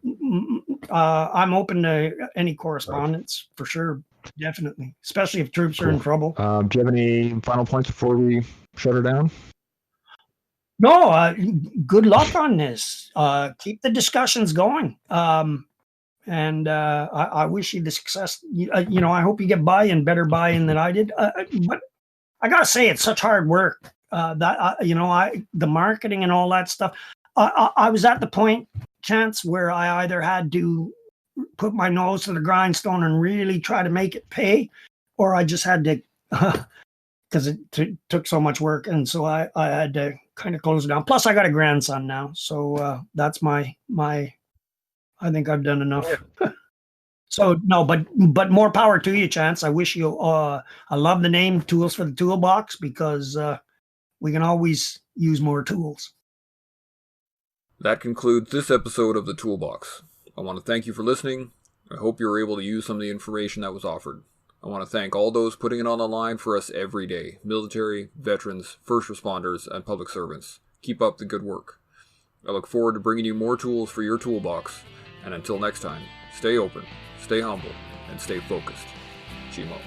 I'm open to any correspondence for sure. Definitely, especially if troops are in trouble. Do you have any final points before we shut her down? No, good luck on this. Keep the discussions going. And I wish you the success. I hope you get better buy-in than I did. But I gotta say, it's such hard work. The marketing and all that stuff. I was at the point, Chance, where I either had to put my nose to the grindstone and really try to make it pay, or I just had to, because it took so much work, and so I had to kind of close it down. Plus, I got a grandson now, so that's my. I think I've done enough. So no, but more power to you, Chance. I wish you. I love the name Tools for the Toolbox, because we can always use more tools. That concludes this episode of the Toolbox. I want to thank you for listening. I hope you were able to use some of the information that was offered. I want to thank all those putting it on the line for us every day: military, veterans, first responders, and public servants. Keep up the good work. I look forward to bringing you more tools for your toolbox. And until next time, stay open, stay humble, and stay focused. Chimo.